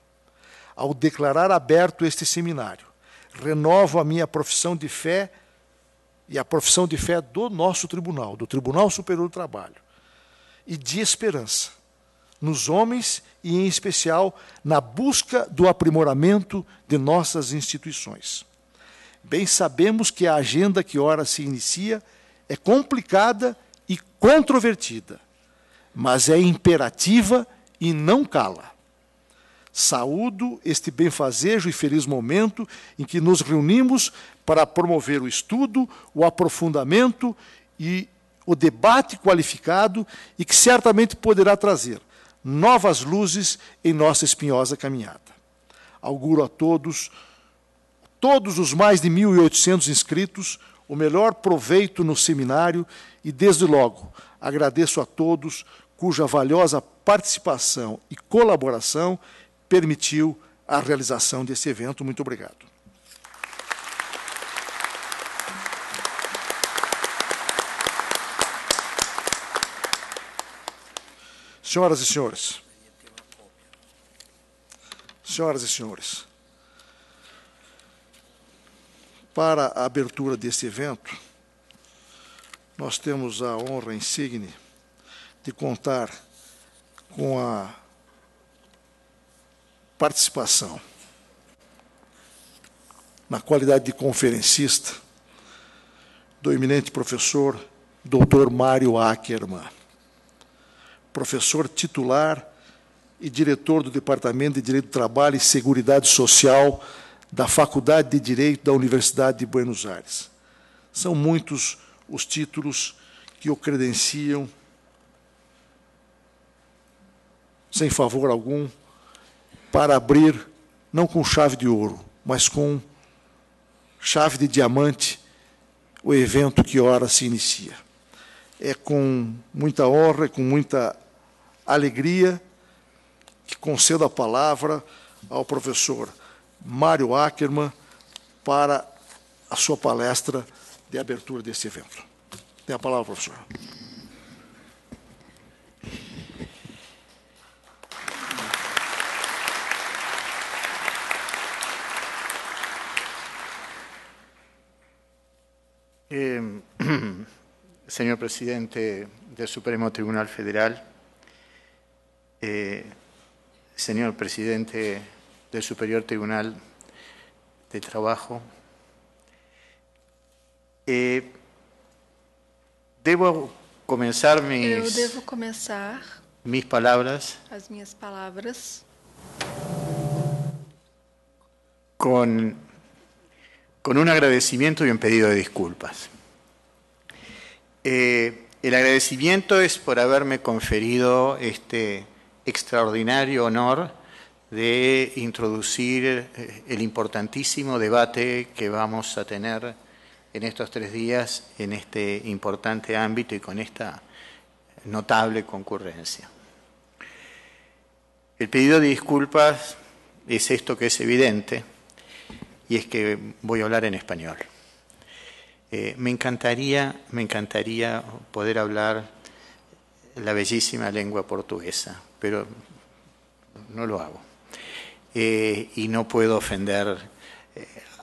Ao declarar aberto este seminário, renovo a minha profissão de fé e a profissão de fé do nosso tribunal, do Tribunal Superior do Trabalho, e de esperança nos homens e, em especial, na busca do aprimoramento de nossas instituições. Bem sabemos que a agenda que ora se inicia é complicada e controvertida, mas é imperativa e não cala. Saúdo este benfazejo e feliz momento em que nos reunimos para promover o estudo, o aprofundamento e o debate qualificado e que certamente poderá trazer novas luzes em nossa espinhosa caminhada. Auguro a todos os mais de 1.800 inscritos, o melhor proveito no seminário e, desde logo, agradeço a todos cuja valiosa participação e colaboração permitiu a realização desse evento. Muito obrigado. Senhoras e senhores, para a abertura deste evento, nós temos a honra insigne de contar com a participação, na qualidade de conferencista, do eminente professor Dr. Mário Ackermann, professor titular e diretor do Departamento de Direito do Trabalho e Seguridade Social da Faculdade de Direito da Universidade de Buenos Aires. São muitos os títulos que o credenciam, sem favor algum, para abrir, não com chave de ouro, mas com chave de diamante, o evento que ora se inicia. É com muita honra e com muita alegria que concedo a palavra ao professor Mário Ackermann para a sua palestra de abertura deste evento. Tem a palavra, professor. Señor presidente del Supremo Tribunal Federal, Señor presidente del Superior Tribunal de Trabajo, devo começar Eu devo começar mis palabras as minhas palavras con un agradecimiento y un pedido de disculpas. El agradecimiento es por haberme conferido este extraordinario honor de introducir el importantísimo debate que vamos a tener en estos 3 días en este importante ámbito y con esta notable concurrencia. El pedido de disculpas es esto que es evidente, y es que voy a hablar en español. Me encantaría poder hablar la bellísima lengua portuguesa, pero no lo hago. Y no puedo ofender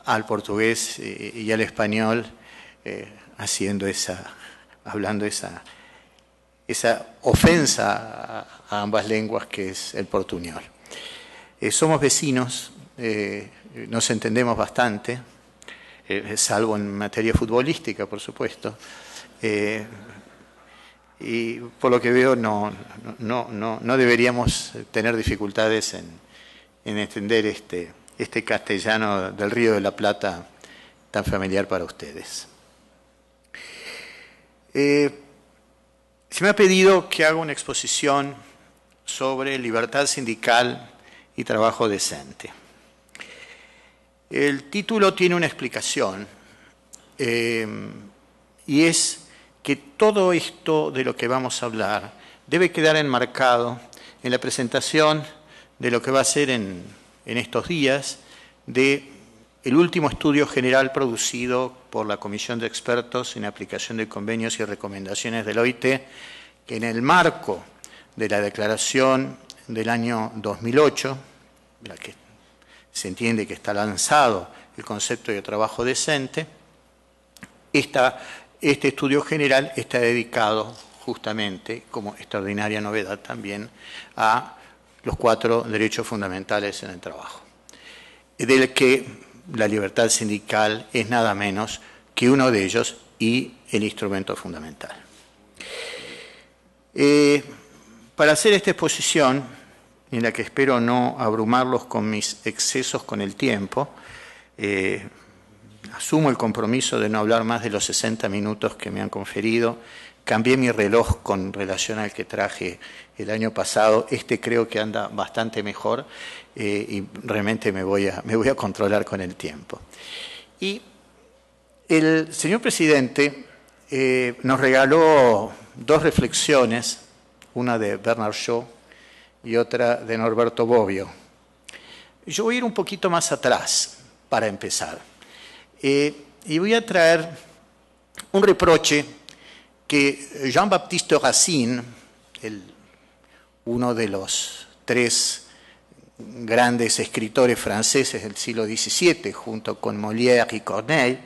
al portugués y al español hablando esa ofensa a ambas lenguas que es el portuñol. Somos vecinos, nos entendemos bastante, salvo en materia futbolística, por supuesto. Y por lo que veo no deberíamos tener dificultades en entender este castellano del Río de la Plata tan familiar para ustedes. Se me ha pedido que haga una exposición sobre libertad sindical y trabajo decente. El título tiene una explicación y es que todo esto de lo que vamos a hablar debe quedar enmarcado en la presentación de lo que va a ser en estos días de el último estudio general producido por la Comisión de Expertos en Aplicación de Convenios y Recomendaciones del OIT, que en el marco de la declaración del año 2008, en la que se entiende que está lanzado el concepto de trabajo decente, este estudio general está dedicado justamente, como extraordinaria novedad también, a los 4 derechos fundamentales en el trabajo, del que la libertad sindical es nada menos que uno de ellos y el instrumento fundamental. Para hacer esta exposición, en la que espero no abrumarlos con mis excesos con el tiempo, asumo el compromiso de no hablar más de los 60 minutos que me han conferido. Cambié mi reloj con relación al que traje el año pasado. Creo que anda bastante mejor y realmente me voy a controlar con el tiempo. Y el señor presidente nos regaló 2 reflexiones, una de Bernard Shaw y otra de Norberto Bobbio. Yo voy a ir un poquito más atrás para empezar. Y voy a traer un reproche que Jean-Baptiste Racine, uno de los 3 grandes escritores franceses del siglo XVII, junto con Molière y Corneille,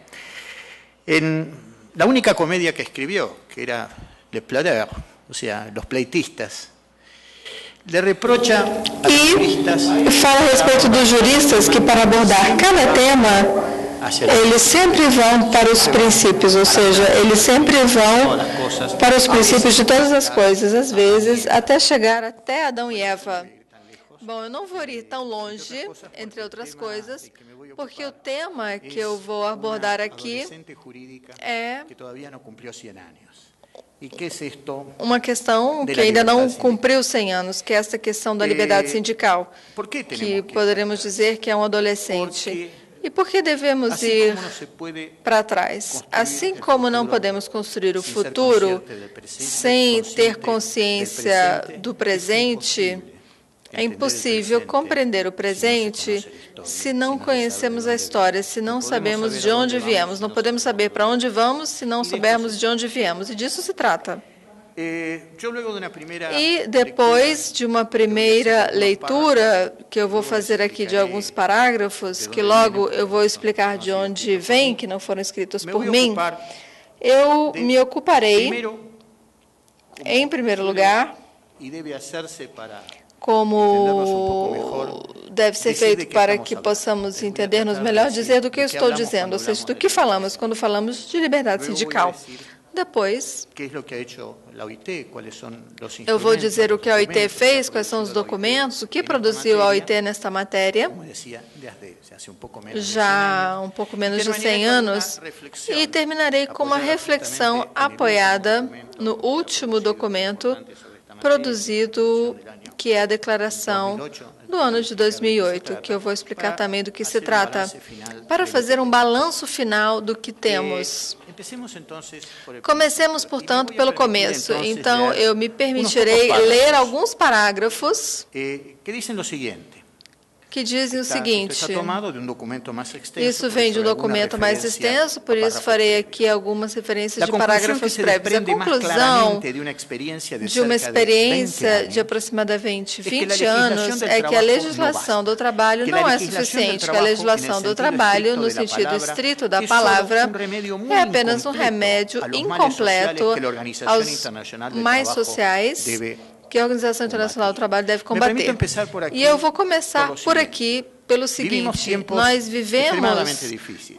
en la única comedia que escribió, que era Les Plaideurs, o sea, los pleitistas, le reprocha a los juristas. fala a respeito dos juristas que, para abordar cada tema, eles sempre vão para os princípios, ou seja, eles sempre vão para os princípios de todas as coisas, às vezes até chegar até Adão e Eva. Bom, eu não vou ir tão longe, entre outras coisas, porque o tema que eu vou abordar aqui é uma questão que ainda não cumpriu 100 anos, que é essa questão da liberdade sindical, que poderemos dizer que é um adolescente. E por que devemos ir para trás? Assim como não podemos construir o futuro sem ter consciência do presente, é impossível compreender o presente se não conhecemos a história, se não sabemos de onde viemos. Não podemos saber para onde vamos se não soubermos de onde viemos. E disso se trata. E depois de uma primeira leitura, que eu vou fazer aqui de alguns parágrafos, que logo eu vou explicar de onde vêm, que não foram escritos por mim, eu me ocuparei, em primeiro lugar, como deve ser feito para que possamos entender-nos melhor, dizer do que eu estou dizendo, ou seja, do que falamos quando falamos de liberdade sindical. Depois, eu vou dizer o que a OIT fez, quais são os documentos, o que produziu a OIT nesta matéria, já há um pouco menos de 100 anos, e terminarei com uma reflexão apoiada no último documento produzido, que é a declaração do ano de 2008, que eu vou explicar também do que se trata, para fazer um balanço final do que temos. Comecemos, portanto, pelo começo. Então, eu me permitirei ler alguns parágrafos que dizem o seguinte: isso vem de um documento mais extenso, por isso farei aqui algumas referências de parágrafos prévios. A conclusão de uma experiência de aproximadamente 20 anos é que a legislação do trabalho não é suficiente, que a legislação do trabalho, no sentido estrito da palavra, é apenas um remédio incompleto aos mais sociais que a Organização Internacional do Trabalho deve combater. E eu vou começar por aqui pelo seguinte: nós vivemos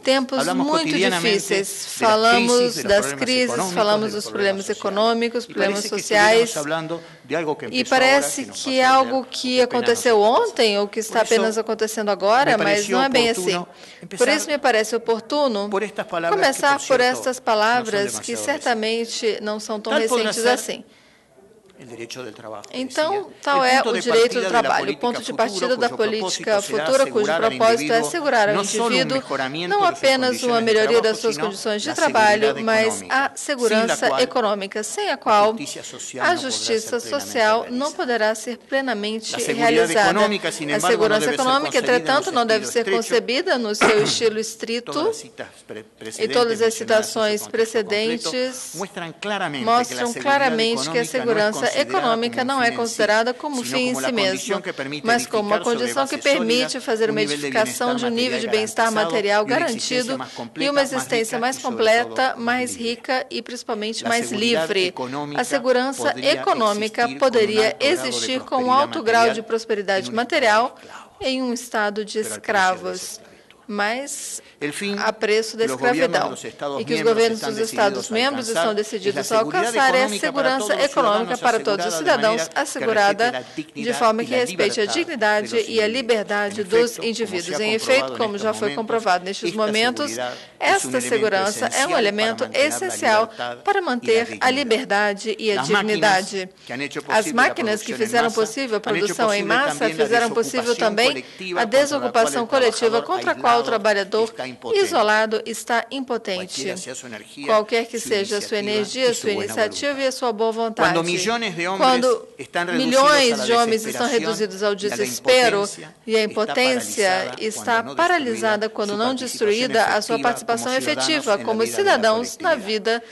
tempos muito difíceis. Falamos das crises, falamos dos problemas econômicos, problemas sociais, e parece que é algo que aconteceu ontem ou que está apenas acontecendo agora, mas não é bem assim. Por isso me parece oportuno começar por estas palavras que certamente não são tão recentes assim. Então, tal é o direito do trabalho, o ponto de partida da política futura, cujo propósito é assegurar ao indivíduo não apenas uma melhoria das suas condições de trabalho, mas a segurança econômica, sem a qual a justiça social não poderá ser plenamente realizada. A segurança econômica, entretanto, não deve ser concebida no seu estilo estrito, e todas as citações precedentes mostram claramente que a segurança econômica não é considerada como fim em si mesmo, mas como uma condição que permite fazer uma edificação de um nível de bem-estar material garantido e uma existência mais completa, mais rica e principalmente mais livre. A segurança econômica poderia existir com um alto grau de prosperidade material em um estado de escravos, mas a preço da escravidão, e que os governos dos Estados-membros estão decididos a alcançar é a segurança econômica para todos os cidadãos, assegurada de forma que respeite a dignidade e a liberdade dos indivíduos. Em efeito, como já foi comprovado nestes momentos, esta segurança é um elemento essencial para manter a liberdade e a dignidade. As máquinas que fizeram possível a produção em massa fizeram possível também a desocupação coletiva contra a qual o trabalhador isolado está impotente, qualquer que seja a sua energia, a sua iniciativa e a sua boa vontade. Quando milhões de homens estão reduzidos ao desespero e a impotência está paralisada, quando não destruída, a sua participação efetiva como cidadãos na vida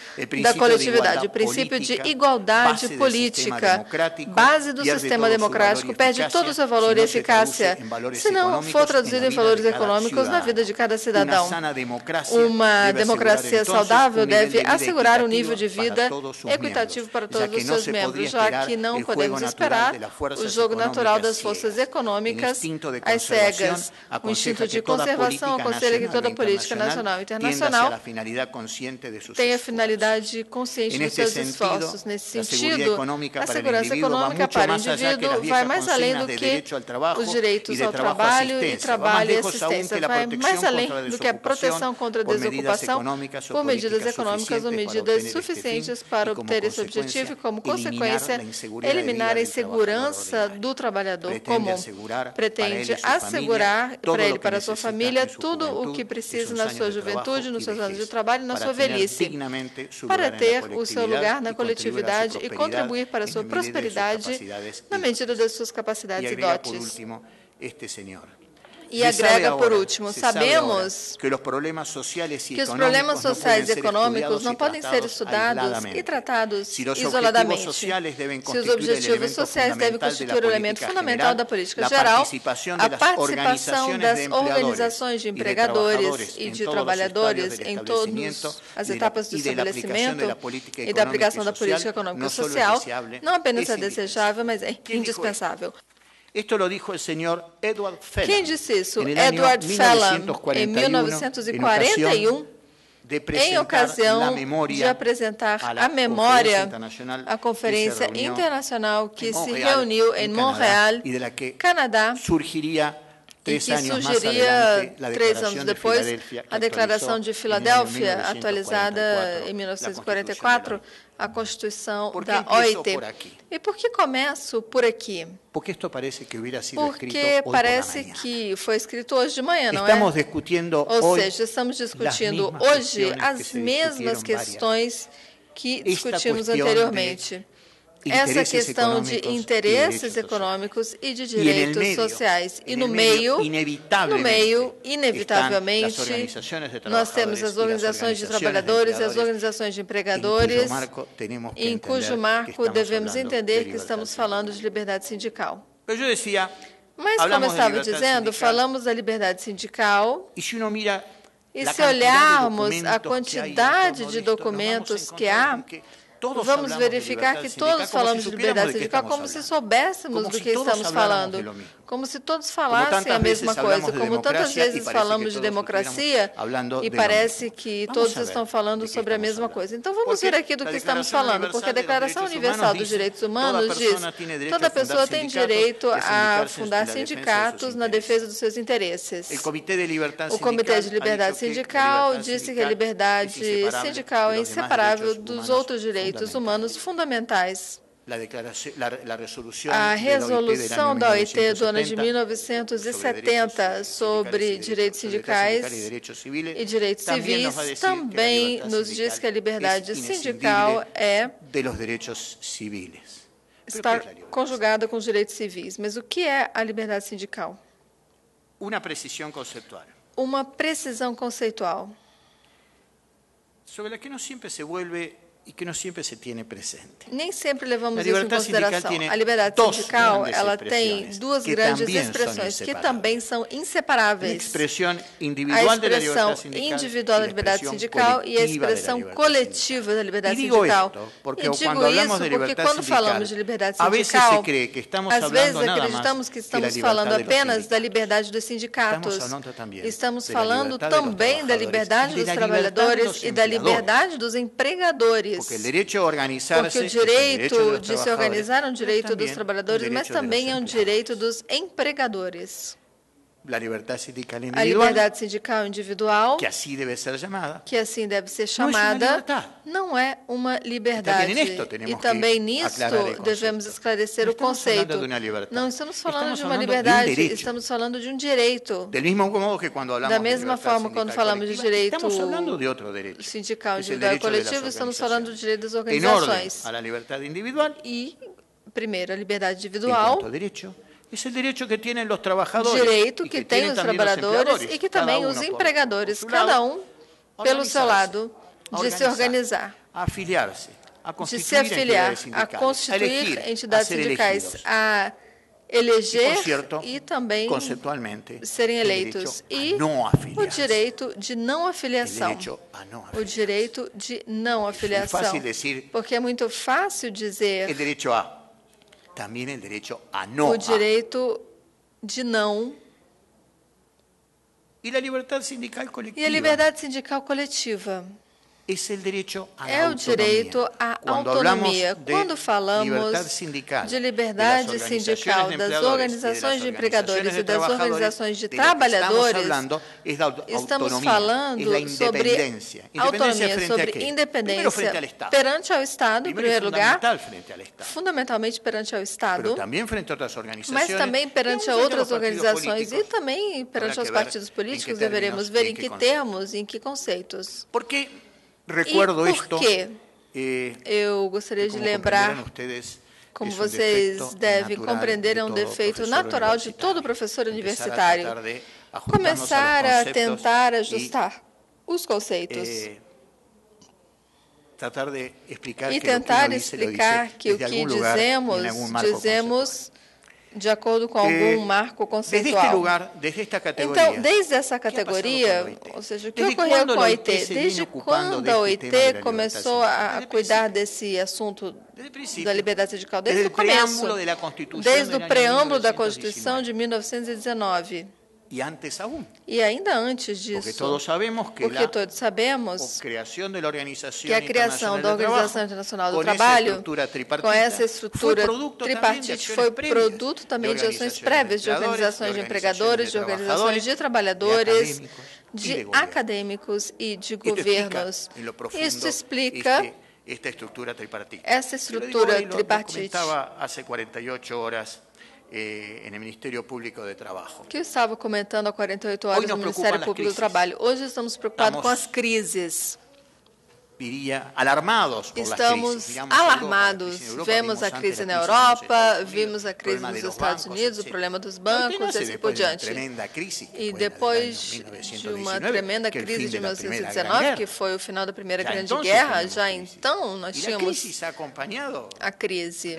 da coletividade. O princípio de igualdade política, base do sistema democrático, perde todo o seu valor e eficácia se não for traduzido em valores econômicos na vida de cada cidadão. Uma democracia saudável deve assegurar um nível de vida equitativo para todos os seus membros, já que não podemos esperar o jogo natural das forças econômicas às cegas. O instinto de conservação aconselha que toda política nacional e internacional tenha finalidade consciente dos seus esforços. Nesse sentido, a segurança econômica para o indivíduo vai mais além do que os direitos ao trabalho e assistência, vai mais além do que a proteção contra a desocupação por medidas econômicas ou medidas suficientes para obter esse objetivo e, como consequência, eliminar a insegurança do trabalhador comum. Pretende assegurar para ele e para a sua família tudo o que precisa na sua juventude, nos seus anos de trabalho e na sua velhice, para ter o seu lugar na coletividade e contribuir para a sua prosperidade na medida das suas capacidades e dotes. E agrega, por último, sabemos que os problemas sociais e econômicos não podem ser estudados e tratados isoladamente. Se os objetivos sociais devem constituir o elemento fundamental da política geral, a participação das organizações de empregadores e de trabalhadores em todas as etapas do estabelecimento e da aplicação da política econômica e social não apenas é desejável, mas é indispensável. Esto lo dijo el señor Edward Fellman. Quem disse isso? En el año Edward Fellman, em 1941, em ocasião de apresentar a memória à Conferência Internacional que se reuniu em Montreal, Canadá, e que surgiria 3 anos depois a Declaração de Filadélfia, atualizada em 1944, a Constituição da OIT. E por que começo por aqui? Porque parece que foi escrito hoje de manhã, não é? Ou seja, estamos discutindo hoje as mesmas questões que discutimos anteriormente. Essa questão de interesses econômicos e de direitos sociais. E no meio, inevitavelmente, nós temos as organizações de trabalhadores e as organizações de empregadores, em cujo marco devemos entender que estamos falando de liberdade sindical. Mas, como eu estava dizendo, falamos da liberdade sindical, e se olharmos a quantidade de documentos que há, vamos verificar que todos falamos de liberdade sindical como se soubéssemos do que estamos falando, como se todos falassem a mesma coisa, como tantas vezes falamos de democracia e parece que todos estão falando sobre a mesma coisa. Então vamos ver aqui do que estamos falando, porque a Declaração Universal dos Direitos Humanos diz que toda pessoa tem direito a fundar sindicatos na defesa dos seus interesses. O Comitê de Liberdade Sindical disse que a liberdade sindical é inseparável dos outros direitos humanos fundamentais. A resolução da OIT do ano de 1970 sobre direitos sindicais e direitos civis também nos diz que a liberdade sindical está conjugada com os direitos civis. Mas o que é a liberdade sindical? Uma precisão conceitual. Sobre a que não sempre se vuelve e que não sempre se tem presente. Nem sempre levamos isso em consideração. A liberdade sindical, ela tem duas grandes expressões que também são inseparáveis. A expressão individual da liberdade sindical e a expressão coletiva da liberdade sindical. E digo isso porque quando falamos de liberdade sindical, às vezes acreditamos que estamos falando apenas da liberdade dos sindicatos. Estamos falando também da liberdade dos trabalhadores e da liberdade dos empregadores. Porque o direito de se organizar é um direito dos trabalhadores, mas também é um direito dos empregadores. A liberdade sindical individual, que assim deve ser chamada, não é uma liberdade. E também nisto devemos esclarecer o conceito. Não estamos falando de uma liberdade, estamos falando de um direito. Da mesma forma, quando falamos de direito sindical individual e coletivo, estamos falando do direito das organizações. E, primeiro, a liberdade individual. Direito que têm os trabalhadores e que também os empregadores, cada um pelo seu lado, de se organizar, de se afiliar, a constituir entidades sindicais, a eleger e também serem eleitos. E o direito de não afiliação. O direito de não afiliação. Porque é muito fácil dizer também o direito a não. O direito de não. E a liberdade sindical coletiva. E a liberdade sindical coletiva. É o direito à autonomia. Quando falamos de liberdade sindical das organizações de empregadores e das organizações de trabalhadores, estamos falando sobre autonomia, sobre independência perante ao Estado, em primeiro lugar, fundamentalmente perante ao Estado, mas também perante a outras organizações e também perante aos partidos políticos. Deveremos ver em que termos, em que conceitos. Recuerdo isto. Eu gostaria de lembrar, como vocês devem compreender, é um defeito natural de todo professor universitário, começar a tentar ajustar os conceitos e tentar explicar que o que dizemos de acordo com algum marco conceitual. Então, desde essa categoria, ou seja, o que ocorreu com a OIT? Desde quando a OIT começou a cuidar desse assunto da liberdade sindical? Desde o começo, desde o preâmbulo da Constituição de 1919. E ainda antes disso, porque todos sabemos que a criação da Organização Internacional do Trabalho, com essa estrutura tripartite, foi produto também de ações prévias de organizações de empregadores, de organizações de trabalhadores, de acadêmicos e de governos. Isso explica essa estrutura tripartite. No Ministério Público de Trabalho. Que eu estava comentando há 48 horas no Ministério Público do Trabalho. Hoje estamos preocupados com as crises. Estamos alarmados. Vemos a crise na Europa, vimos a crise nos Estados Unidos, o problema dos bancos e assim por diante. E depois de uma tremenda crise de 1919, que foi o final da Primeira Grande Guerra, já então nós tínhamos a crise.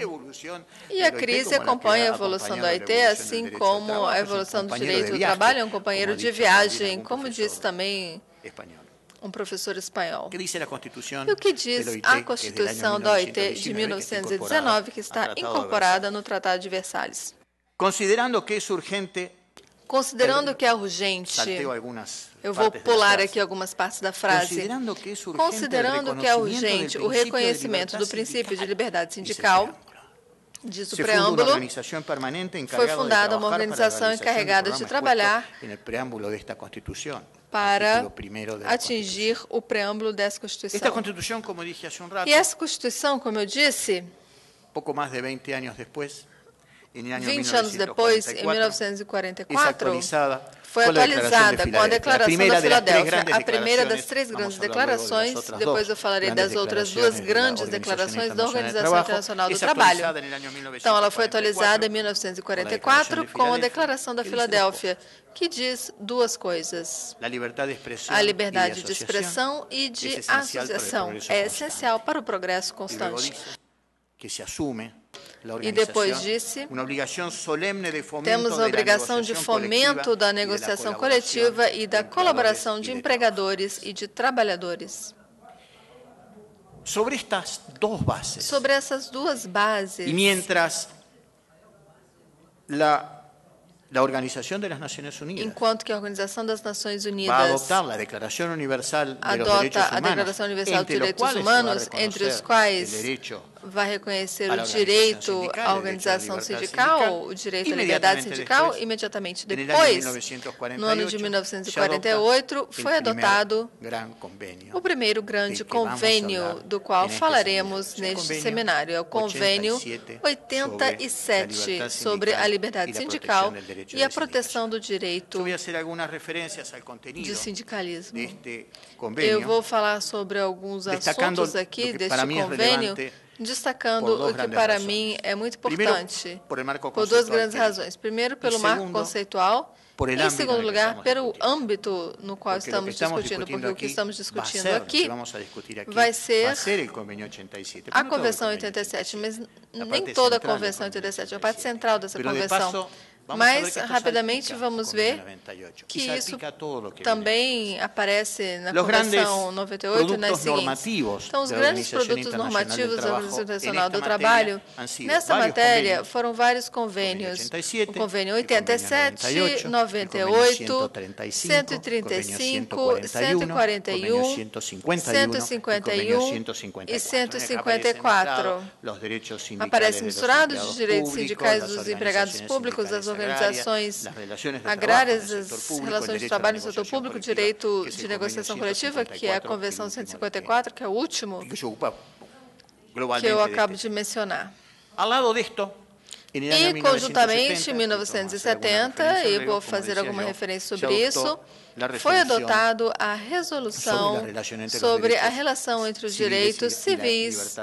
E a crise acompanha a evolução da OIT, assim como a evolução do direito do trabalho é um companheiro de viagem, como disse também um professor espanhol. E o que diz a Constituição da OIT de 1919, que está incorporada no Tratado de Versalhes? Considerando que é urgente, eu vou pular aqui algumas partes da frase. Considerando que é urgente o reconhecimento do princípio de liberdade sindical, diz o preâmbulo, foi fundada uma organização encarregada de trabalhar para atingir o preâmbulo dessa Constituição. E essa Constituição, como eu disse, pouco mais de 20 anos depois, 20 anos depois, em 1944, foi atualizada com a Declaração da Filadélfia, a primeira das 3 grandes declarações, depois eu falarei das outras 2 grandes declarações da Organização Internacional do Trabalho. Então, ela foi atualizada em 1944 com a Declaração da Filadélfia, que diz 2 coisas. A liberdade de expressão e de associação é essencial para o progresso constante. E depois disse, temos a obrigação de fomento da negociação coletiva e da colaboração de empregadores e de trabalhadores. Sobre essas 2 bases, e mientras la Organización de las Naciones Unidas enquanto que a Organização das Nações Unidas adota a Declaração Universal dos Direitos Humanos, entre os quais vai reconhecer o direito à organização sindical, o direito à liberdade sindical, imediatamente depois, no ano de 1948, foi adotado o primeiro grande convênio, do qual falaremos neste seminário. É o Convênio 87 sobre a liberdade sindical e a proteção do direito de sindicalismo. Eu vou falar sobre alguns assuntos aqui deste convênio, destacando o que para mim é muito importante, por 2 grandes razões. Primeiro, pelo marco conceitual, e, em segundo lugar, pelo âmbito no qual estamos discutindo, porque o que estamos discutindo aqui vai ser a Convenção 87, mas nem toda a Convenção 87, é a parte central dessa convenção. Mas, rapidamente, vamos ver que isso também aparece na Convenção 98 e nas seguintes. Então, os grandes produtos normativos da Organização Internacional do Trabalho, nessa matéria, foram vários convênios. O Convênio 87, 98, 135, 141, 151 e 154. Aparecem misturados os direitos sindicais dos empregados públicos, das organizações agrárias, as relações de trabalho no setor público, direito de negociação coletiva, que é a Convenção 154, que é o último que eu acabo de mencionar. E, conjuntamente, em 1970, e vou fazer alguma referência sobre isso, foi adotado a resolução sobre a relação entre os direitos civis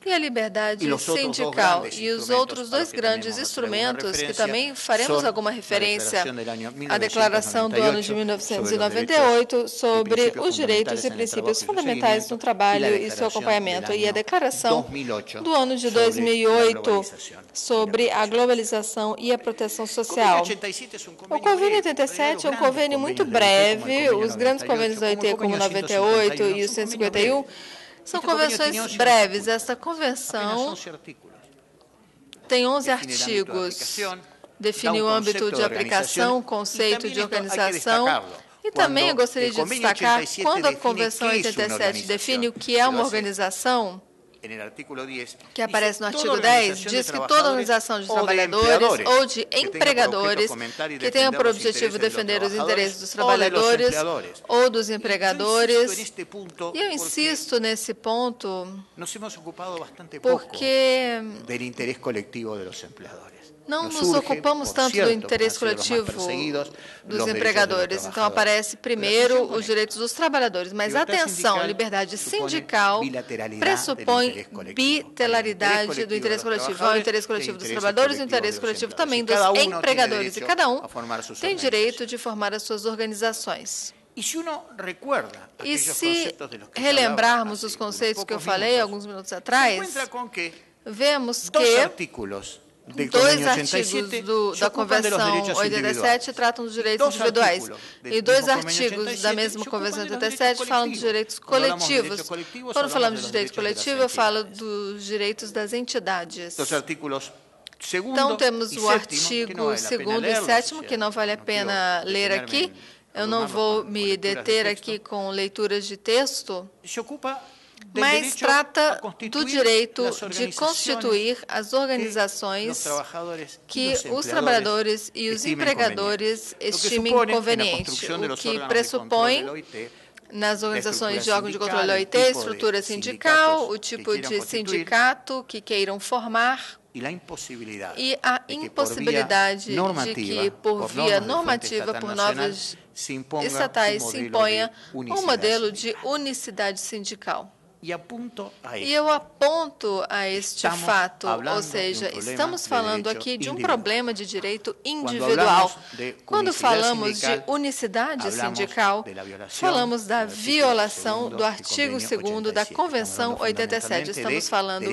e a liberdade sindical. E os outros dois grandes instrumentos, que também faremos alguma referência à Declaração do ano de 1998 sobre os direitos e princípios fundamentais no trabalho e seu acompanhamento, e a Declaração do ano de 2008 sobre a globalização e a proteção social. O convênio 87 é um convênio muito breve. Os grandes convênios da OIT, como o 98 e o 151, são convenções breves. Esta convenção tem 11 artigos, define o âmbito de aplicação, conceito de organização. E também eu gostaria de destacar, quando a Convenção 87 define o que é uma organização, que aparece no artigo 10, diz que toda organização de trabalhadores ou de empregadores que tenha por objetivo defender os interesses dos trabalhadores ou dos empregadores. E eu insisto nesse ponto porque não nos ocupamos tanto do interesse coletivo dos empregadores. Então, aparece primeiro os direitos dos trabalhadores. Mas, atenção, liberdade sindical pressupõe bilateralidade do interesse coletivo. Há o interesse coletivo dos trabalhadores e o interesse coletivo também dos empregadores. E cada um tem direito de formar as suas organizações. E se relembrarmos os conceitos que eu falei alguns minutos atrás, vemos que dois artigos da Convenção 87 tratam dos direitos individuais e dois artigos da mesma Convenção 87 falam dos direitos coletivos. Quando falamos de direito coletivo, eu falo dos direitos das entidades. Então, temos o artigo 2º e 7º, que não vale a pena ler aqui. Eu não vou me deter aqui com leituras de texto, mas trata do direito de constituir as organizações que os trabalhadores e os empregadores estimem conveniente, o que pressupõe nas organizações de órgão de controle da OIT, estrutura sindical, o tipo de sindicato que queiram formar e a impossibilidade de que, por via normativa, por normas estatais, se imponha um modelo de unicidade sindical. E eu aponto a este fato, ou seja, estamos falando aqui de um problema de direito individual. Quando falamos de unicidade sindical, falamos da violação do artigo 2º da Convenção 87. Estamos falando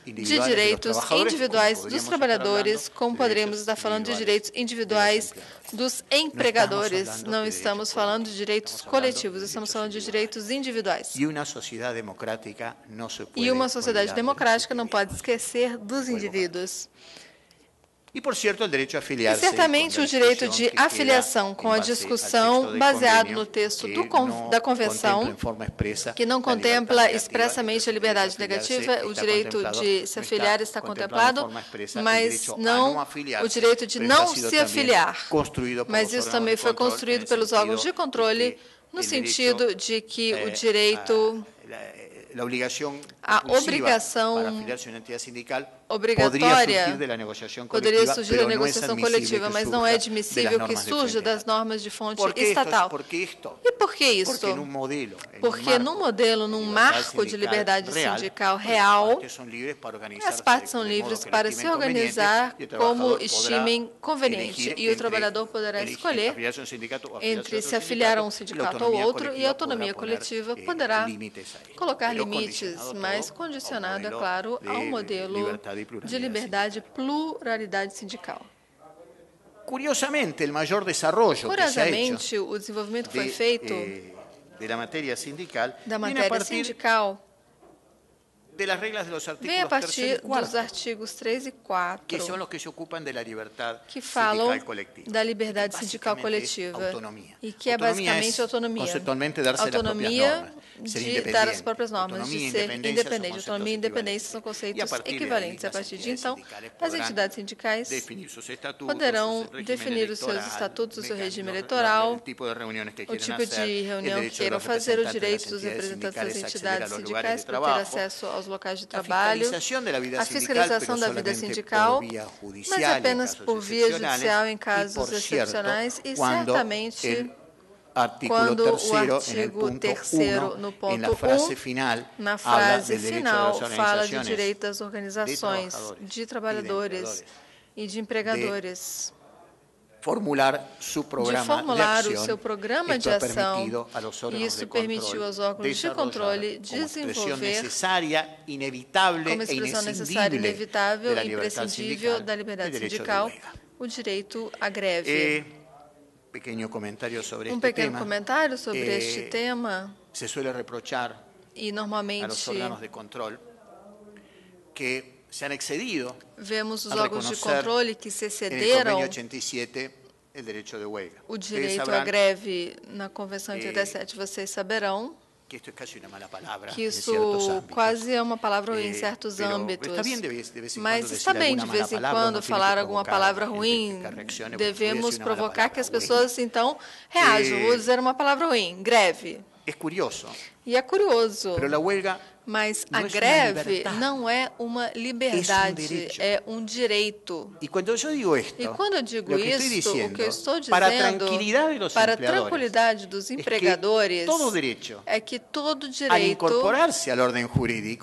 de direitos individuais dos trabalhadores, como poderíamos estar falando de direitos individuais dos empregadores. Não estamos falando de direitos coletivos, estamos falando de direitos individuais. E uma sociedade democrática não pode esquecer dos indivíduos. E, certamente, o direito de afiliação com a discussão baseado no texto da Convenção, que não contempla expressamente a liberdade negativa, o direito de se afiliar está contemplado, mas não o direito de não se afiliar. Mas isso também foi construído pelos órgãos de controle no sentido de que o direito, a obrigação obrigatória poderia surgir da negociação coletiva, mas não é admissível que surja das normas de fonte estatal. E por que isso? Porque num modelo, num marco de liberdade sindical real, as partes são livres para se organizar como estimem conveniente, e o trabalhador poderá escolher entre se afiliar a um sindicato ou outro, e a autonomia coletiva poderá colocar limites, mas condicionado, é claro, ao modelo de liberdade e pluralidade sindical. Curiosamente, o desenvolvimento que foi feito da matéria sindical vem a partir dos artigos 3 e 4, que falam da liberdade sindical coletiva, e que é basicamente autonomia. Autonomia de dar as próprias normas, de ser independente. Autonomia e independência são conceitos equivalentes. A partir de então, as entidades sindicais poderão definir os seus estatutos, o seu regime eleitoral, o tipo de reunião que queiram fazer, os direitos dos representantes das entidades sindicais para ter acesso aos locais de trabalho, a fiscalização da vida sindical, mas apenas por via judicial em casos excepcionais, e certamente quando o artigo 3º, no ponto 1, na frase final, fala de direito das organizações de trabalhadores e de empregadores. Formular o seu programa de ação, e isso permitiu aos órgãos de controle desenvolver como expressão necessária, inevitável e imprescindível da liberdade sindical o direito à greve. Pequeno comentário sobre este tema. Se suele reprochar e normalmente a los órganos de control que se han excedido. Vemos os órgãos de controle que se excederam o direito à greve na Convenção 87. Vocês saberão que isso quase é uma palavra ruim em certos âmbitos. Mas está bem, de vez em quando, falar alguma palavra ruim. Devemos provocar que as pessoas, então, reajam. Vou dizer uma palavra ruim, greve. É curioso. E é curioso. Mas a greve não é uma liberdade, é um direito. E quando eu digo isto, o que eu estou dizendo, para a tranquilidade dos empregadores, é que todo direito,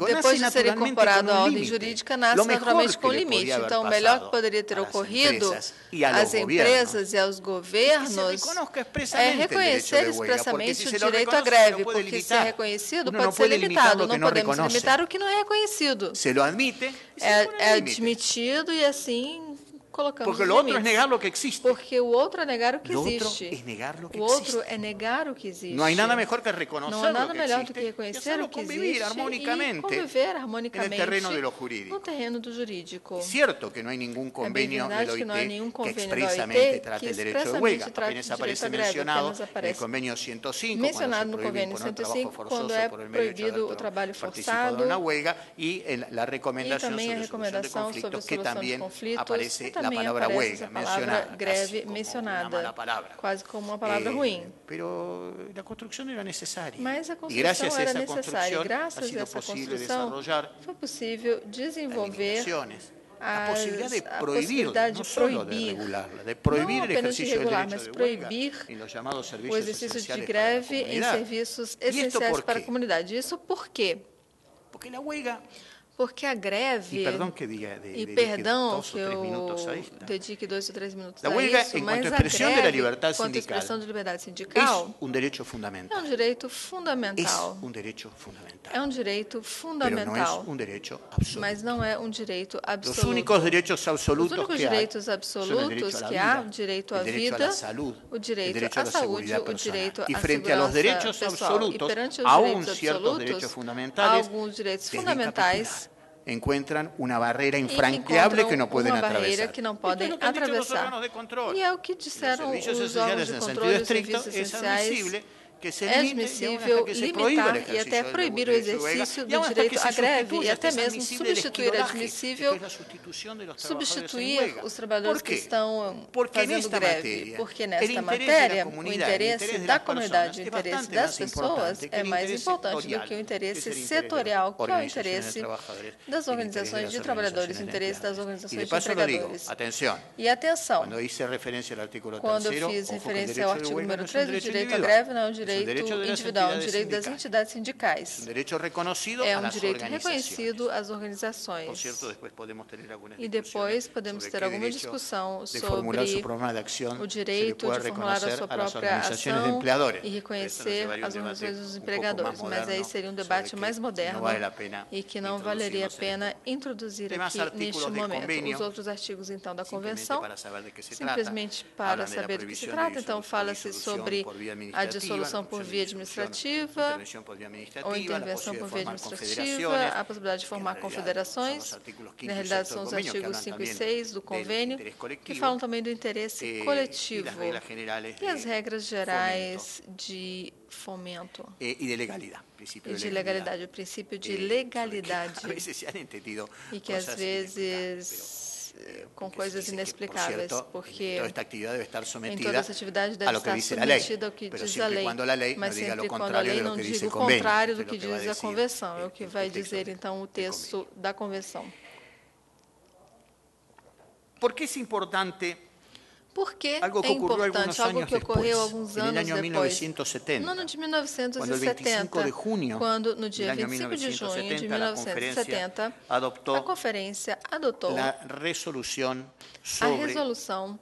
depois de ser incorporado à ordem jurídica, nasce naturalmente com limite. Então, o melhor que poderia ter ocorrido às empresas e aos governos é reconhecer expressamente o direito à greve, porque se é reconhecido, pode ser limitado. Não podemos limitar o que não é reconhecido. É admitido e assim colocamos porque o outro é negar o que existe. Porque o outro é negar o que existe. O outro é negar o que existe. Não há nada melhor que reconhecer Não há nada melhor do que reconhecer o que existe e conviver harmonicamente no terreno do jurídico. É certo que não há nenhum convênio da OIT que expressamente trate o direito de huelga. Apenas aparece mencionado no convênio 105, mencionado no convênio 105, quando é proibido o trabalho forçado, e a recomendação sobre a solução de conflitos, que também aparece a palavra huelga mencionada, greve mencionada, quase como uma palavra ruim. Mas a construção era necessária. E graças a essa construção foi possível desenvolver a possibilidade de proibir, não apenas de regular, mas proibir o exercício de greve em serviços essenciais para a comunidade. Isso por quê? Porque a greve, perdão que eu dedique 2 ou 3 minutos a isso, mas a greve, quanto à expressão de liberdade sindical, é um direito fundamental. É um direito fundamental, mas não é um direito absoluto. Os únicos direitos absolutos que há, o direito à vida, o direito à saúde, o direito à segurança pessoal. E perante os direitos absolutos, há alguns direitos fundamentais encontram uma barreira infranqueável que não podem atravessar. E é o que disseram os órgãos de controle dos serviços essenciais. É admissível limitar e até proibir o exercício do direito à greve e até mesmo substituir os trabalhadores que estão fazendo greve. Porque nesta matéria, o interesse da comunidade, o interesse das pessoas é mais importante do que o interesse setorial, que é o interesse das organizações de trabalhadores, o interesse das organizações de empregadores. E atenção, quando eu fiz referência ao artigo número 3, o direito à greve não é um direito individual, um direito das entidades sindicais. É um direito reconhecido às organizações. E depois podemos ter alguma discussão sobre o direito de formular a sua própria ação e reconhecer as organizações dos empregadores. Mas aí seria um debate mais moderno e que não valeria a pena introduzir aqui neste momento. Os outros artigos, então, da Convenção, simplesmente para saber do que se trata. Então, fala-se sobre a dissolução por via administrativa ou intervenção por via administrativa, a possibilidade de formar confederações. Na realidade, são os artigos 5 e 6 do convênio, que falam também do interesse coletivo e as regras gerais de fomento e de legalidade, o princípio de legalidade, e que às vezes com coisas inexplicáveis, porque em toda essa atividade deve estar submetida ao que diz a lei, mas sempre quando a lei não diz o contrário do que diz a Convenção, é o que vai dizer, então, o texto da Convenção. Por que é importante Por que é importante? Algo que ocorreu alguns anos depois. No ano de 1970, quando, no dia 25 de junho de 1970, a conferência adotou a resolução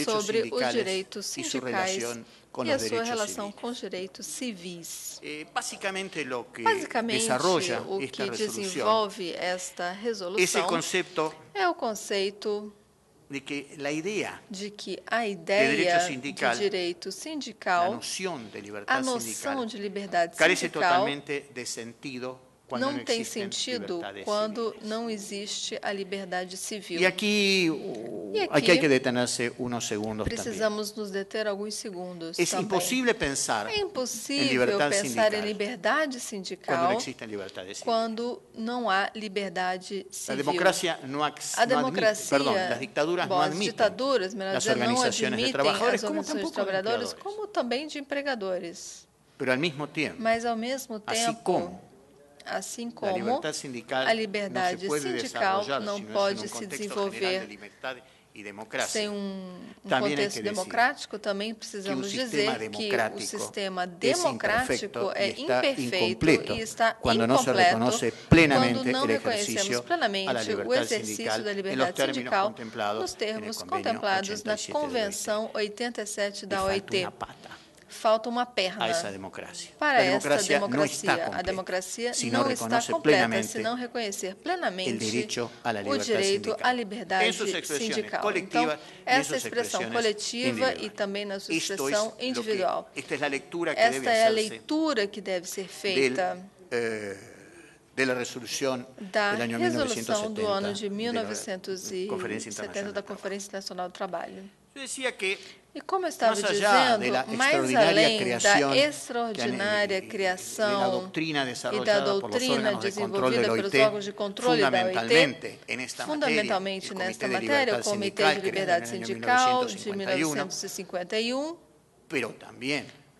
sobre os direitos sindicais e a sua relação com os direitos civis. Basicamente, o que desenvolve esta resolução é o conceito de que a ideia de direito sindical, a noção de liberdade sindical, não tem sentido quando não existe a liberdade civil. E aqui hay que detenerse unos segundos precisamos nos deter alguns segundos também. É impossível pensar em liberdade sindical quando não há liberdade civil. As ditaduras, melhor dizer, não admitem as organizações de trabalhadores, como também de empregadores. Mas, ao mesmo tempo, assim como a liberdade sindical não pode se desenvolver sem um contexto democrático, também precisamos dizer que o sistema democrático é imperfeito e está incompleto quando não reconhecemos plenamente o exercício da liberdade sindical nos termos contemplados na Convenção 87 da OIT. Falta uma perna para esta democracia. A democracia não está completa se não reconhecer plenamente o direito à liberdade sindical. Então, essa expressão coletiva e também na sua expressão individual. Esta é a leitura que deve ser feita da resolução do ano de 1970 da Conferência Internacional do Trabalho. E como eu estava dizendo, mais além da extraordinária criação e da doutrina desenvolvida pelos órgãos de controle da OIT, fundamentalmente nesta matéria, o Comitê de Liberdade Sindical de 1951,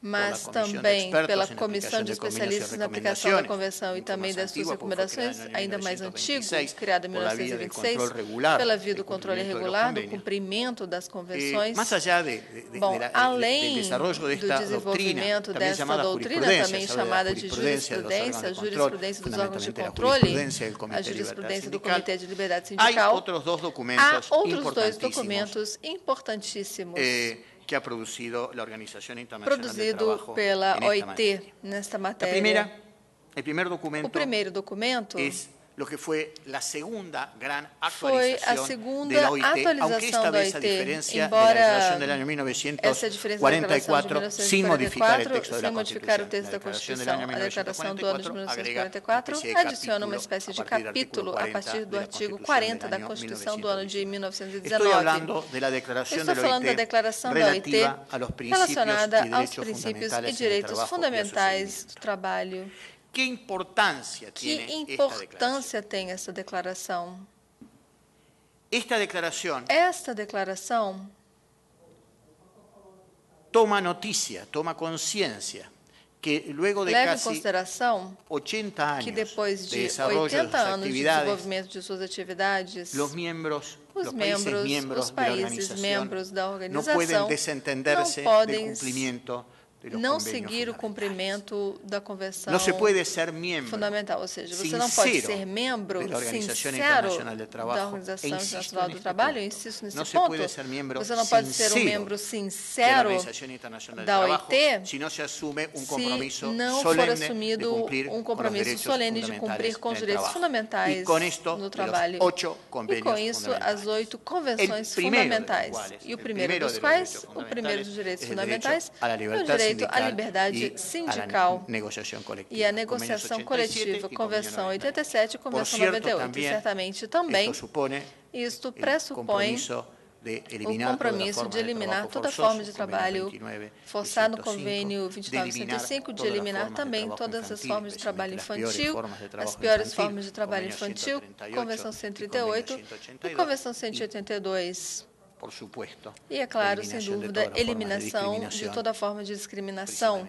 mas também pela Comissão de Especialistas na Aplicação da Convenção e também das suas recomendações, ainda mais antigo, criado em 1926, pela via do controle regular, do cumprimento das convenções. Bom, além do desenvolvimento dessa doutrina, também chamada de jurisprudência, a jurisprudência dos órgãos de controle, a jurisprudência do Comitê de Liberdade Sindical, há outros dois documentos importantíssimos que ha produzido a Organização Internacional do Trabalho pela OIT nesta matéria. O primeiro documento lo que foi a segunda grande atualização da OIT, aunque esta vez a diferença da declaração do ano 1944 sem modificar o texto da Constituição. A declaração do ano de 1944 adiciona uma espécie de capítulo a partir do artigo 40 da Constituição do ano de 1919. Estou falando da declaração da OIT relacionada aos princípios e direitos fundamentais do trabalho. Que importância tem essa declaração? Esta declaração toma consciência que luego de casi 80 anos que depois de 80 anos de desenvolvimento de suas atividades, os países membros da organização não podem não seguir o cumprimento da Convenção Fundamental. Ou seja, você não pode ser membro sincero da Organização Internacional do Trabalho, eu insisto nesse ponto. Você não pode ser um membro sincero da OIT se não for assumido um compromisso solene de cumprir com os direitos fundamentais no trabalho. E com isso, as 8 convenções fundamentais. E o primeiro dos quais, o primeiro dos direitos fundamentais, é o direito à liberdade sindical e à negociação coletiva, Convenção 87 e Convenção 98. E certamente também isto pressupõe o compromisso de eliminar toda forma de trabalho forçado no Convênio 2905, de eliminar também todas as formas de trabalho infantil, as piores formas de trabalho infantil, Convenção 138 e Convenção 182. E, é claro, sem dúvida, eliminação de toda forma de discriminação,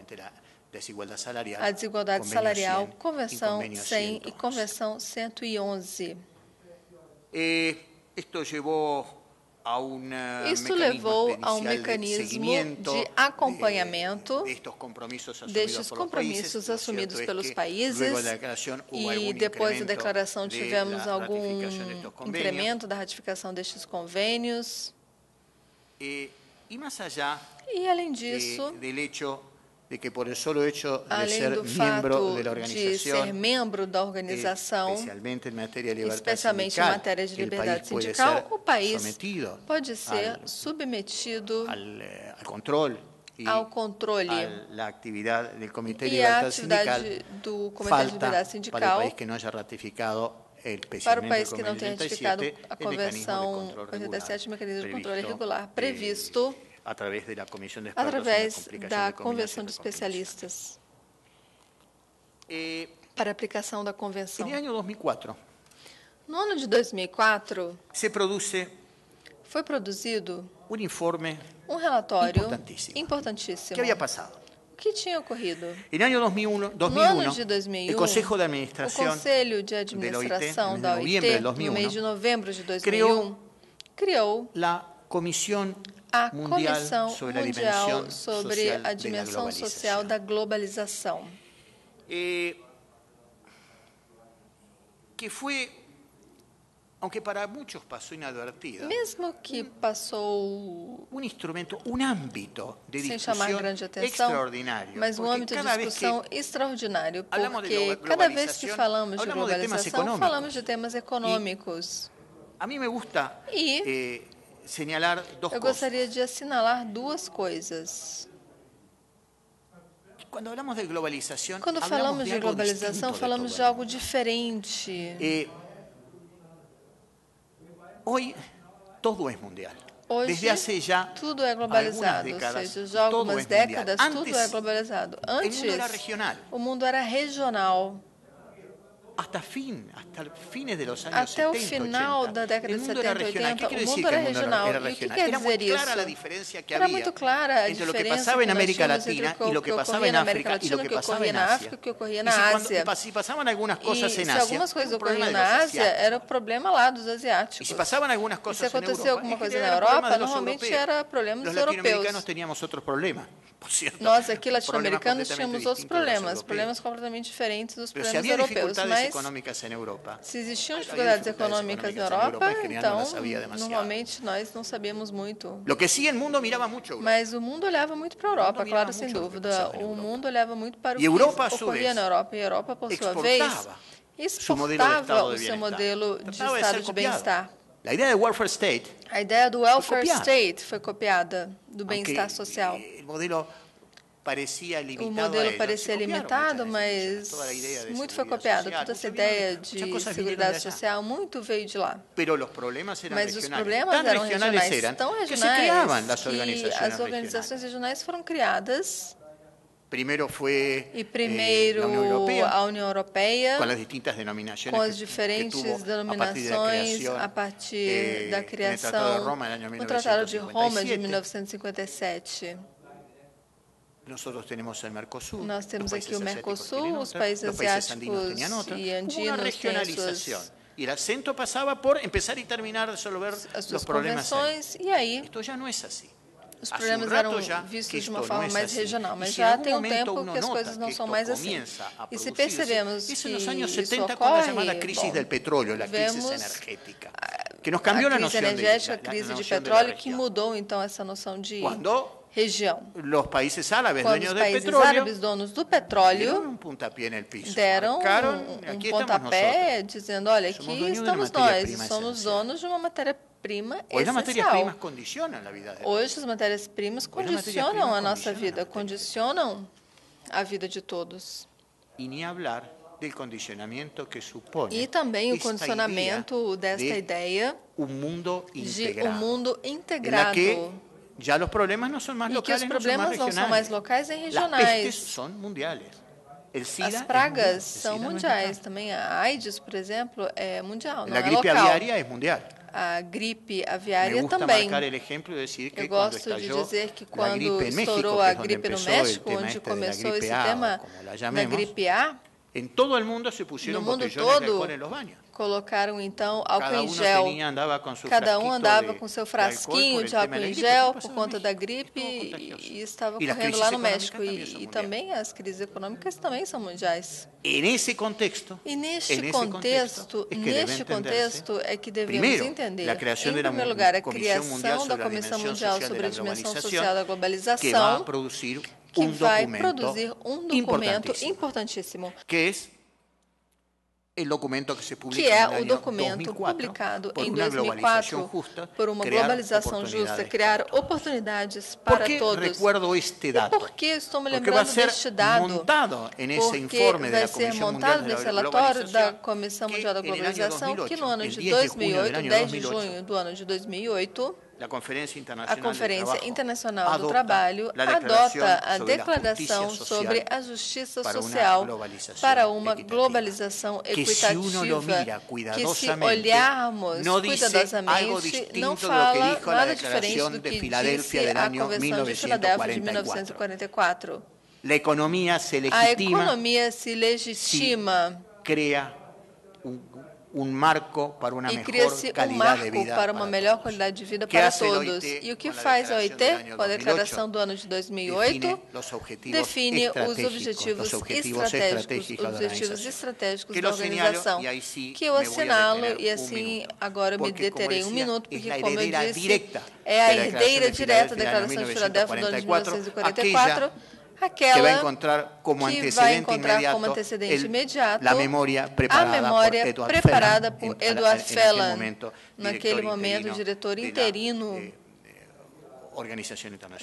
a desigualdade salarial, Convenção 100 e Convenção 111. Isto levou Isto levou a um mecanismo de acompanhamento destes compromissos assumidos pelos países e depois da declaração tivemos algum incremento da ratificação destes convênios. E além disso, de que por el solo hecho de além ser do miembro de la fato de organización, ser membro da organização, especialmente em matéria de liberdade sindical, o país pode ser submetido al controle ao controle a atividade do Comitê de e à Liberdade Sindical, atividade do Comitê de Liberdade Sindical para o país que não haya ratificado para o país que não tenha ratificado a Convenção 87, o mecanismo de controle regular previsto através da Convenção de Especialistas para a aplicação da Convenção. No ano 2004, no ano de 2004, foi produzido um relatório importantíssimo. Que havia passado? O que tinha ocorrido? No ano de 2001, o Conselho de Administração da OIT, no mês de novembro de 2001, criou a Comissão Mundial sobre a Dimensão Social da Globalização. Que foi, aunque para muitos passou inadvertida, mesmo que passou instrumento, âmbito de sem chamar grande atenção, mas um âmbito de discussão extraordinário, porque cada vez que falamos de globalização, falamos de temas econômicos. A mim me gusta señalar dos Eu gostaria de assinalar duas coisas. Quando falamos de globalização, falamos de algo diferente. Hoje, tudo é mundial. Hoje, tudo é globalizado, ou seja, já há algumas décadas, tudo é globalizado. Antes, o mundo era regional. Até o final da década de 70 e 80, o mundo era regional. E o que quer dizer isso? Era muito clara a diferença que nós tínhamos entre o que ocorria na América Latina, o que ocorria na África, o que ocorria na Ásia. E se algumas coisas ocorriam na Ásia, era o problema lá dos asiáticos. E se acontecia alguma coisa na Europa, normalmente era problema dos europeus. Nós aqui, latino-americanos, tínhamos outros problemas completamente diferentes dos problemas europeus. Mas se existiam dificuldades econômicas na Europa, então, normalmente, nós não sabíamos muito. Mas o mundo olhava muito para a Europa, claro, sem dúvida. O mundo olhava muito para o que ocorria na Europa. E a Europa, por sua vez, exportava o seu modelo de estado de bem-estar. A ideia do welfare state foi copiada do bem-estar social. O modelo parecia limitado, mas muito foi copiado. Toda essa ideia de seguridade social muito veio de lá. Mas os problemas eram regionais, tão regionais que as organizações regionais foram criadas. Primeiro a União Europeia, com as diferentes denominações a partir da criação do Tratado de Roma de 1957. Nós temos aqui o Mercosul, os países asiáticos e andinos têm suas e o acento passava por começar e terminar de resolver os problemas. E aí, os problemas eram vistos de uma forma mais regional, mas já tem um tempo que as coisas não são mais assim. E se percebemos que isso ocorre, vemos a crise energética, a crise de petróleo, que mudou então essa noção de região. Quando os países árabes donos do petróleo deram um pontapé dizendo, olha, aqui estamos nós, somos donos de uma matéria-prima essencial. Hoje as matérias-primas condicionam a nossa vida, condicionam a vida de todos. E também o condicionamento desta ideia de um mundo integrado. Já os problemas não são mais locais, os problemas não são mais locais nem regionais. São mundiais. As pragas são mundiais. Também a AIDS, por exemplo, é mundial, não é local. A gripe aviária é mundial. A gripe aviária também. Eu gosto de dizer que quando estourou a gripe no México, onde começou esse tema da gripe A, En todo el mundo se pusieron botellones de alcohol en los baños. Colocaram, então, álcool em gel. Cada um andava com seu frasquinho de álcool em gel por conta da gripe e estava correndo lá no México. E também as crises econômicas também são mundiais. E neste contexto é que devemos entender, em primeiro lugar, a criação da Comissão Mundial sobre a Dimensão Social da Globalização, que vai produzir um documento importantíssimo, que é o documento publicado em 2004 por uma globalização justa, criar oportunidades para todos. E por que estou me lembrando deste dado? Porque vai ser montado nesse relatório da Comissão Mundial da Globalização que no ano de 2008, 10 de junho do ano de 2008, a Conferência Internacional do Trabalho adota a Declaração sobre a Justiça Social para uma globalização equitativa, que, se olharmos cuidadosamente, não fala nada diferente do que disse a Convenção de Filadélfia de 1944. A economia se legitima, cria marco para uma melhor qualidade de vida para todos. E o que faz a OIT, com a declaração do ano de 2008, define os objetivos estratégicos da organização, que eu assinalo, e assim agora me deterei um minuto, porque, como eu disse, é a herdeira direta da Declaração de Filadélfia do ano de 1944, aquela que vai encontrar como antecedente imediato a memória preparada por Edward Phelan, naquele momento diretor interino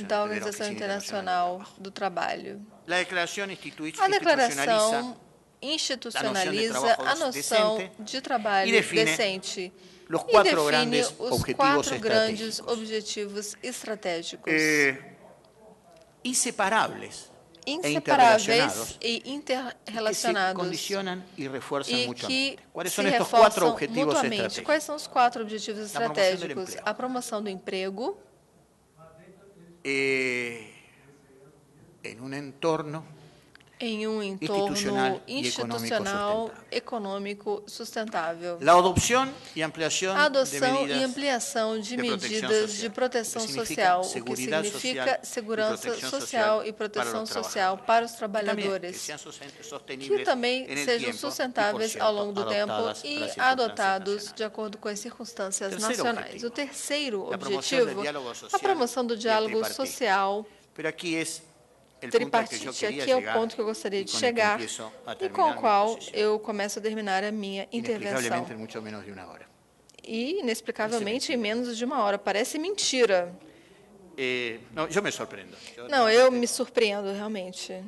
da Organização Internacional do Trabalho. A declaração institucionaliza a noção de trabalho decente e define os 4 grandes objetivos estratégicos. Inseparáveis e interrelacionados, e que se reforçam mutuamente. Quais são os 4 objetivos estratégicos? A promoção do emprego em um entorno institucional, econômico sustentável. A adoção e ampliação de medidas de proteção social, o que significa segurança social e proteção social para os trabalhadores, que também sejam sustentáveis ao longo do tempo e adotados de acordo com as circunstâncias nacionais. O terceiro objetivo, a promoção do diálogo social tripartite. Aqui é o ponto que eu gostaria de chegar e com o qual eu começo a terminar a minha intervenção. E, inexplicavelmente, em menos de 1 hora. Parece mentira. Não, eu me surpreendo, realmente.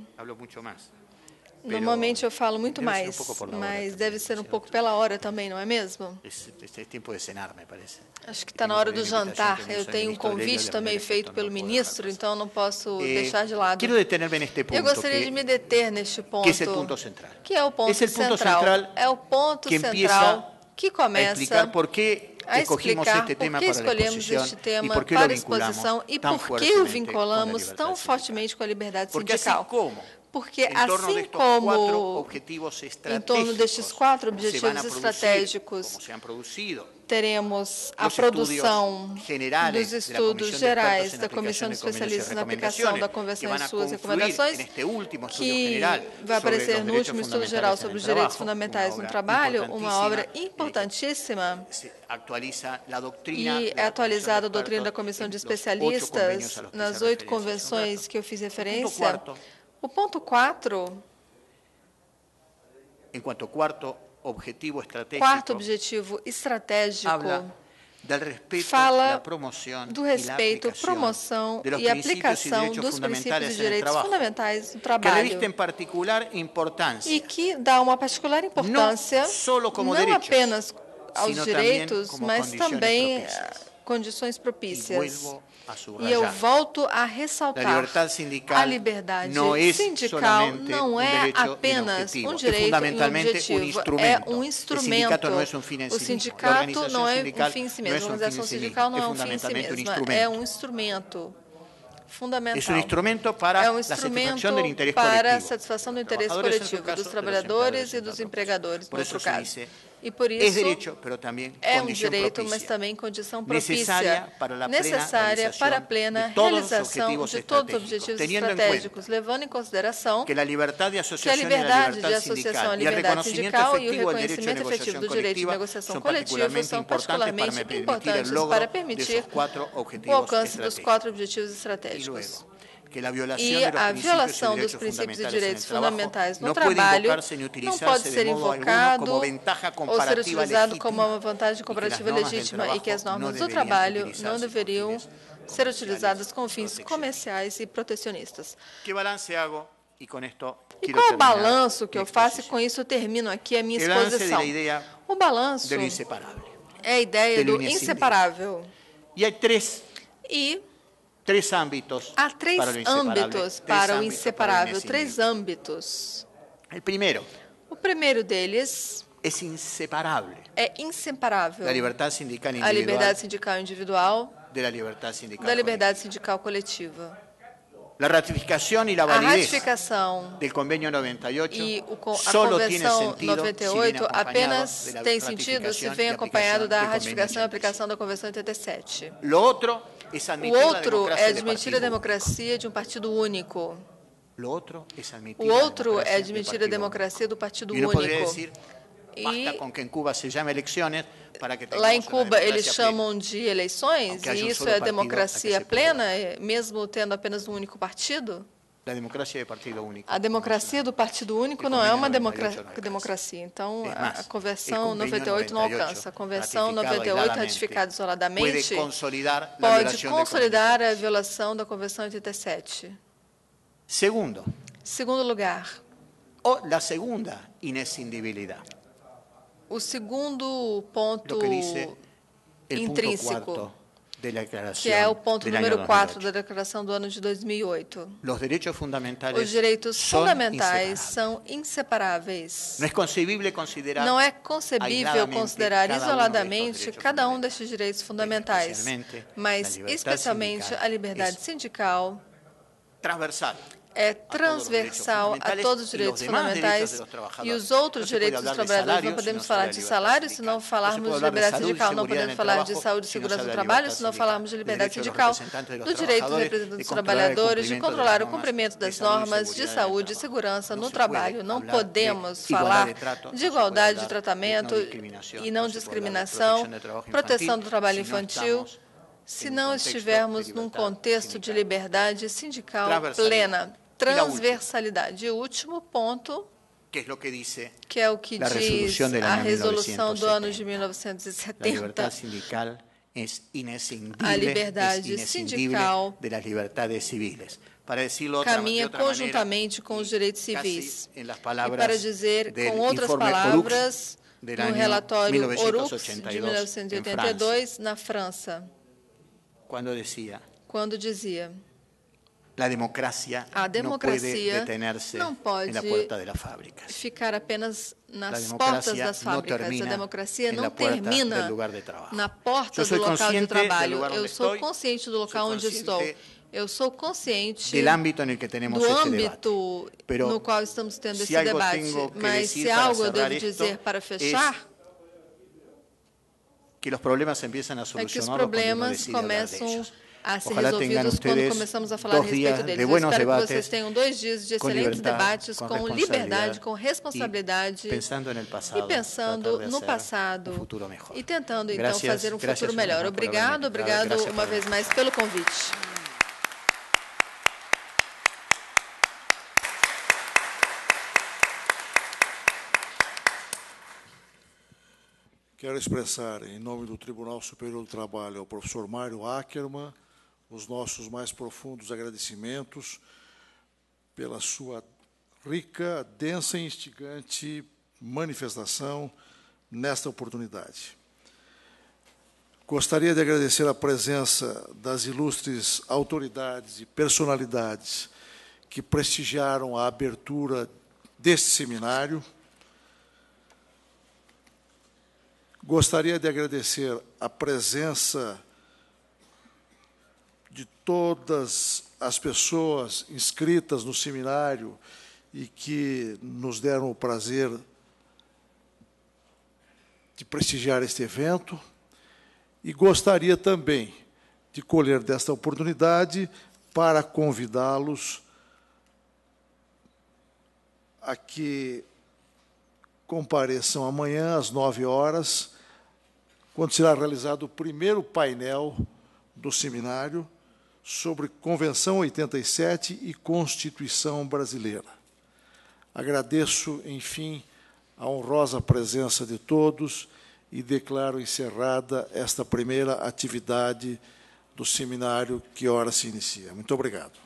Normalmente eu falo muito mais, mas deve ser um pouco pela hora também, não é mesmo? Acho que está na hora do jantar. Eu tenho um convite também feito pelo ministro, então não posso deixar de lado. Eu gostaria de me deter neste ponto, que é o ponto central. É o ponto central que começa a explicar por que escolhemos este tema para exposição e por que o vinculamos tão fortemente com a liberdade sindical. Porque, assim como em torno destes 4 objetivos estratégicos, teremos a produção dos estudos gerais da Comissão de Especialistas na Aplicação da Convenção e suas recomendações, que vai aparecer no último estudo geral sobre os direitos fundamentais no trabalho, uma obra importantíssima, e é atualizada a doutrina da Comissão de Especialistas nas 8 convenções que eu fiz referência. O ponto 4, quarto objetivo estratégico, fala do respeito, promoção e aplicação dos princípios e direitos fundamentais do trabalho, e que dá uma particular importância não apenas aos direitos, mas também condições propícias. E eu volto a ressaltar, a liberdade sindical não é apenas um direito e um objetivo, é um instrumento. O sindicato não é um fim em si mesmo, a organização sindical não é um fim em si mesma, é um instrumento. fundamental. Es un instrumento para É um la satisfacción instrumento del interés para a colectivo. satisfação do interesse Trabajadores, en su coletivo, caso, dos de los trabalhadores e empleadores, dos empregadores, Por no eso outro se caso. dice, E por es isso, derecho, pero también é um condición direito, mas propicia. também condição Necessária propícia, para a plena necessária para a plena de todos os realização objetivos de todos os estratégicos, objetivos teniendo en estratégicos, levando em consideração que a liberdade de que a associação liberdade e de a associação, a liberdade sindical e o liberdade reconhecimento sindical e o efetivo do direito de reconhecimento efetivo negociação do direito de coletiva negociação são coletiva são particularmente importantes para permitir o alcance dos 4 objetivos estratégicos. E a violação dos princípios e direitos fundamentais no trabalho não pode ser invocado ou ser utilizado como uma vantagem comparativa legítima e que as normas do trabalho não deveriam ser utilizadas com fins comerciais e protecionistas. E qual o balanço que eu faço? E com isso eu termino aqui a minha exposição. O balanço é a ideia do inseparável. E há três âmbitos para o inseparável, três âmbitos. O primeiro deles é inseparável. A liberdade sindical individual da liberdade sindical coletiva. A ratificação e a ratificação do Convênio 98 e a Convenção 98 apenas tem sentido se vem acompanhado da ratificação e aplicação da Convenção 87. O outro é admitir a democracia de um partido único. O outro é admitir a democracia do partido único. E lá em Cuba eles chamam de eleições, e isso é democracia plena, mesmo tendo apenas um único partido? A democracia do partido único não é uma democracia. Então, a Convenção 98 não alcança. A Convenção 98, ratificada isoladamente, pode consolidar a violação da Convenção 87. Segundo lugar, a segunda inescindibilidade. O segundo ponto intrínseco, que é o ponto número 4 da Declaração do ano de 2008. Os direitos fundamentais são inseparáveis. Não é concebível considerar isoladamente cada um destes direitos fundamentais, mas especialmente a liberdade sindical é transversal a todos os direitos fundamentais e os outros direitos dos trabalhadores. Não podemos falar de salário se não falarmos de liberdade sindical, não podemos falar de saúde e segurança do trabalho se não falarmos de liberdade sindical, do direito dos representantes dos trabalhadores de controlar o cumprimento das normas de saúde e segurança no trabalho. Não podemos falar de igualdade de tratamento e não discriminação, proteção do trabalho infantil, se não estivermos num contexto de liberdade sindical plena. Transversalidade. E o último ponto, que é o que diz a resolução do ano de 1970, a liberdade sindical caminha conjuntamente com os direitos civis. E para dizer, com outras palavras, no relatório Orux de 1982, na França, quando dizia a democracia não pode ficar apenas nas portas das fábricas. A democracia não termina na porta do local de trabalho. Eu sou consciente do local onde estou. Eu sou consciente do âmbito no qual estamos tendo esse debate. Mas se algo eu devo dizer para fechar, que os problemas começam a ser resolvidos quando começamos a falar a respeito deles. Eu espero que vocês tenham 2 dias de excelentes debates, com liberdade, com responsabilidade, e pensando no passado, e tentando, então, fazer um futuro melhor. Obrigado uma vez mais pelo convite. Quero expressar, em nome do Tribunal Superior do Trabalho, ao professor Mário Ackermann, os nossos mais profundos agradecimentos pela sua rica, densa e instigante manifestação nesta oportunidade. Gostaria de agradecer a presença das ilustres autoridades e personalidades que prestigiaram a abertura deste seminário. Gostaria de agradecer a presença de todas as pessoas inscritas no seminário e que nos deram o prazer de prestigiar este evento, e gostaria também de colher desta oportunidade para convidá-los a que compareçam amanhã às 9h, quando será realizado o primeiro painel do seminário sobre Convenção 87 e Constituição Brasileira. Agradeço, enfim, a honrosa presença de todos e declaro encerrada esta primeira atividade do seminário que ora se inicia. Muito obrigado.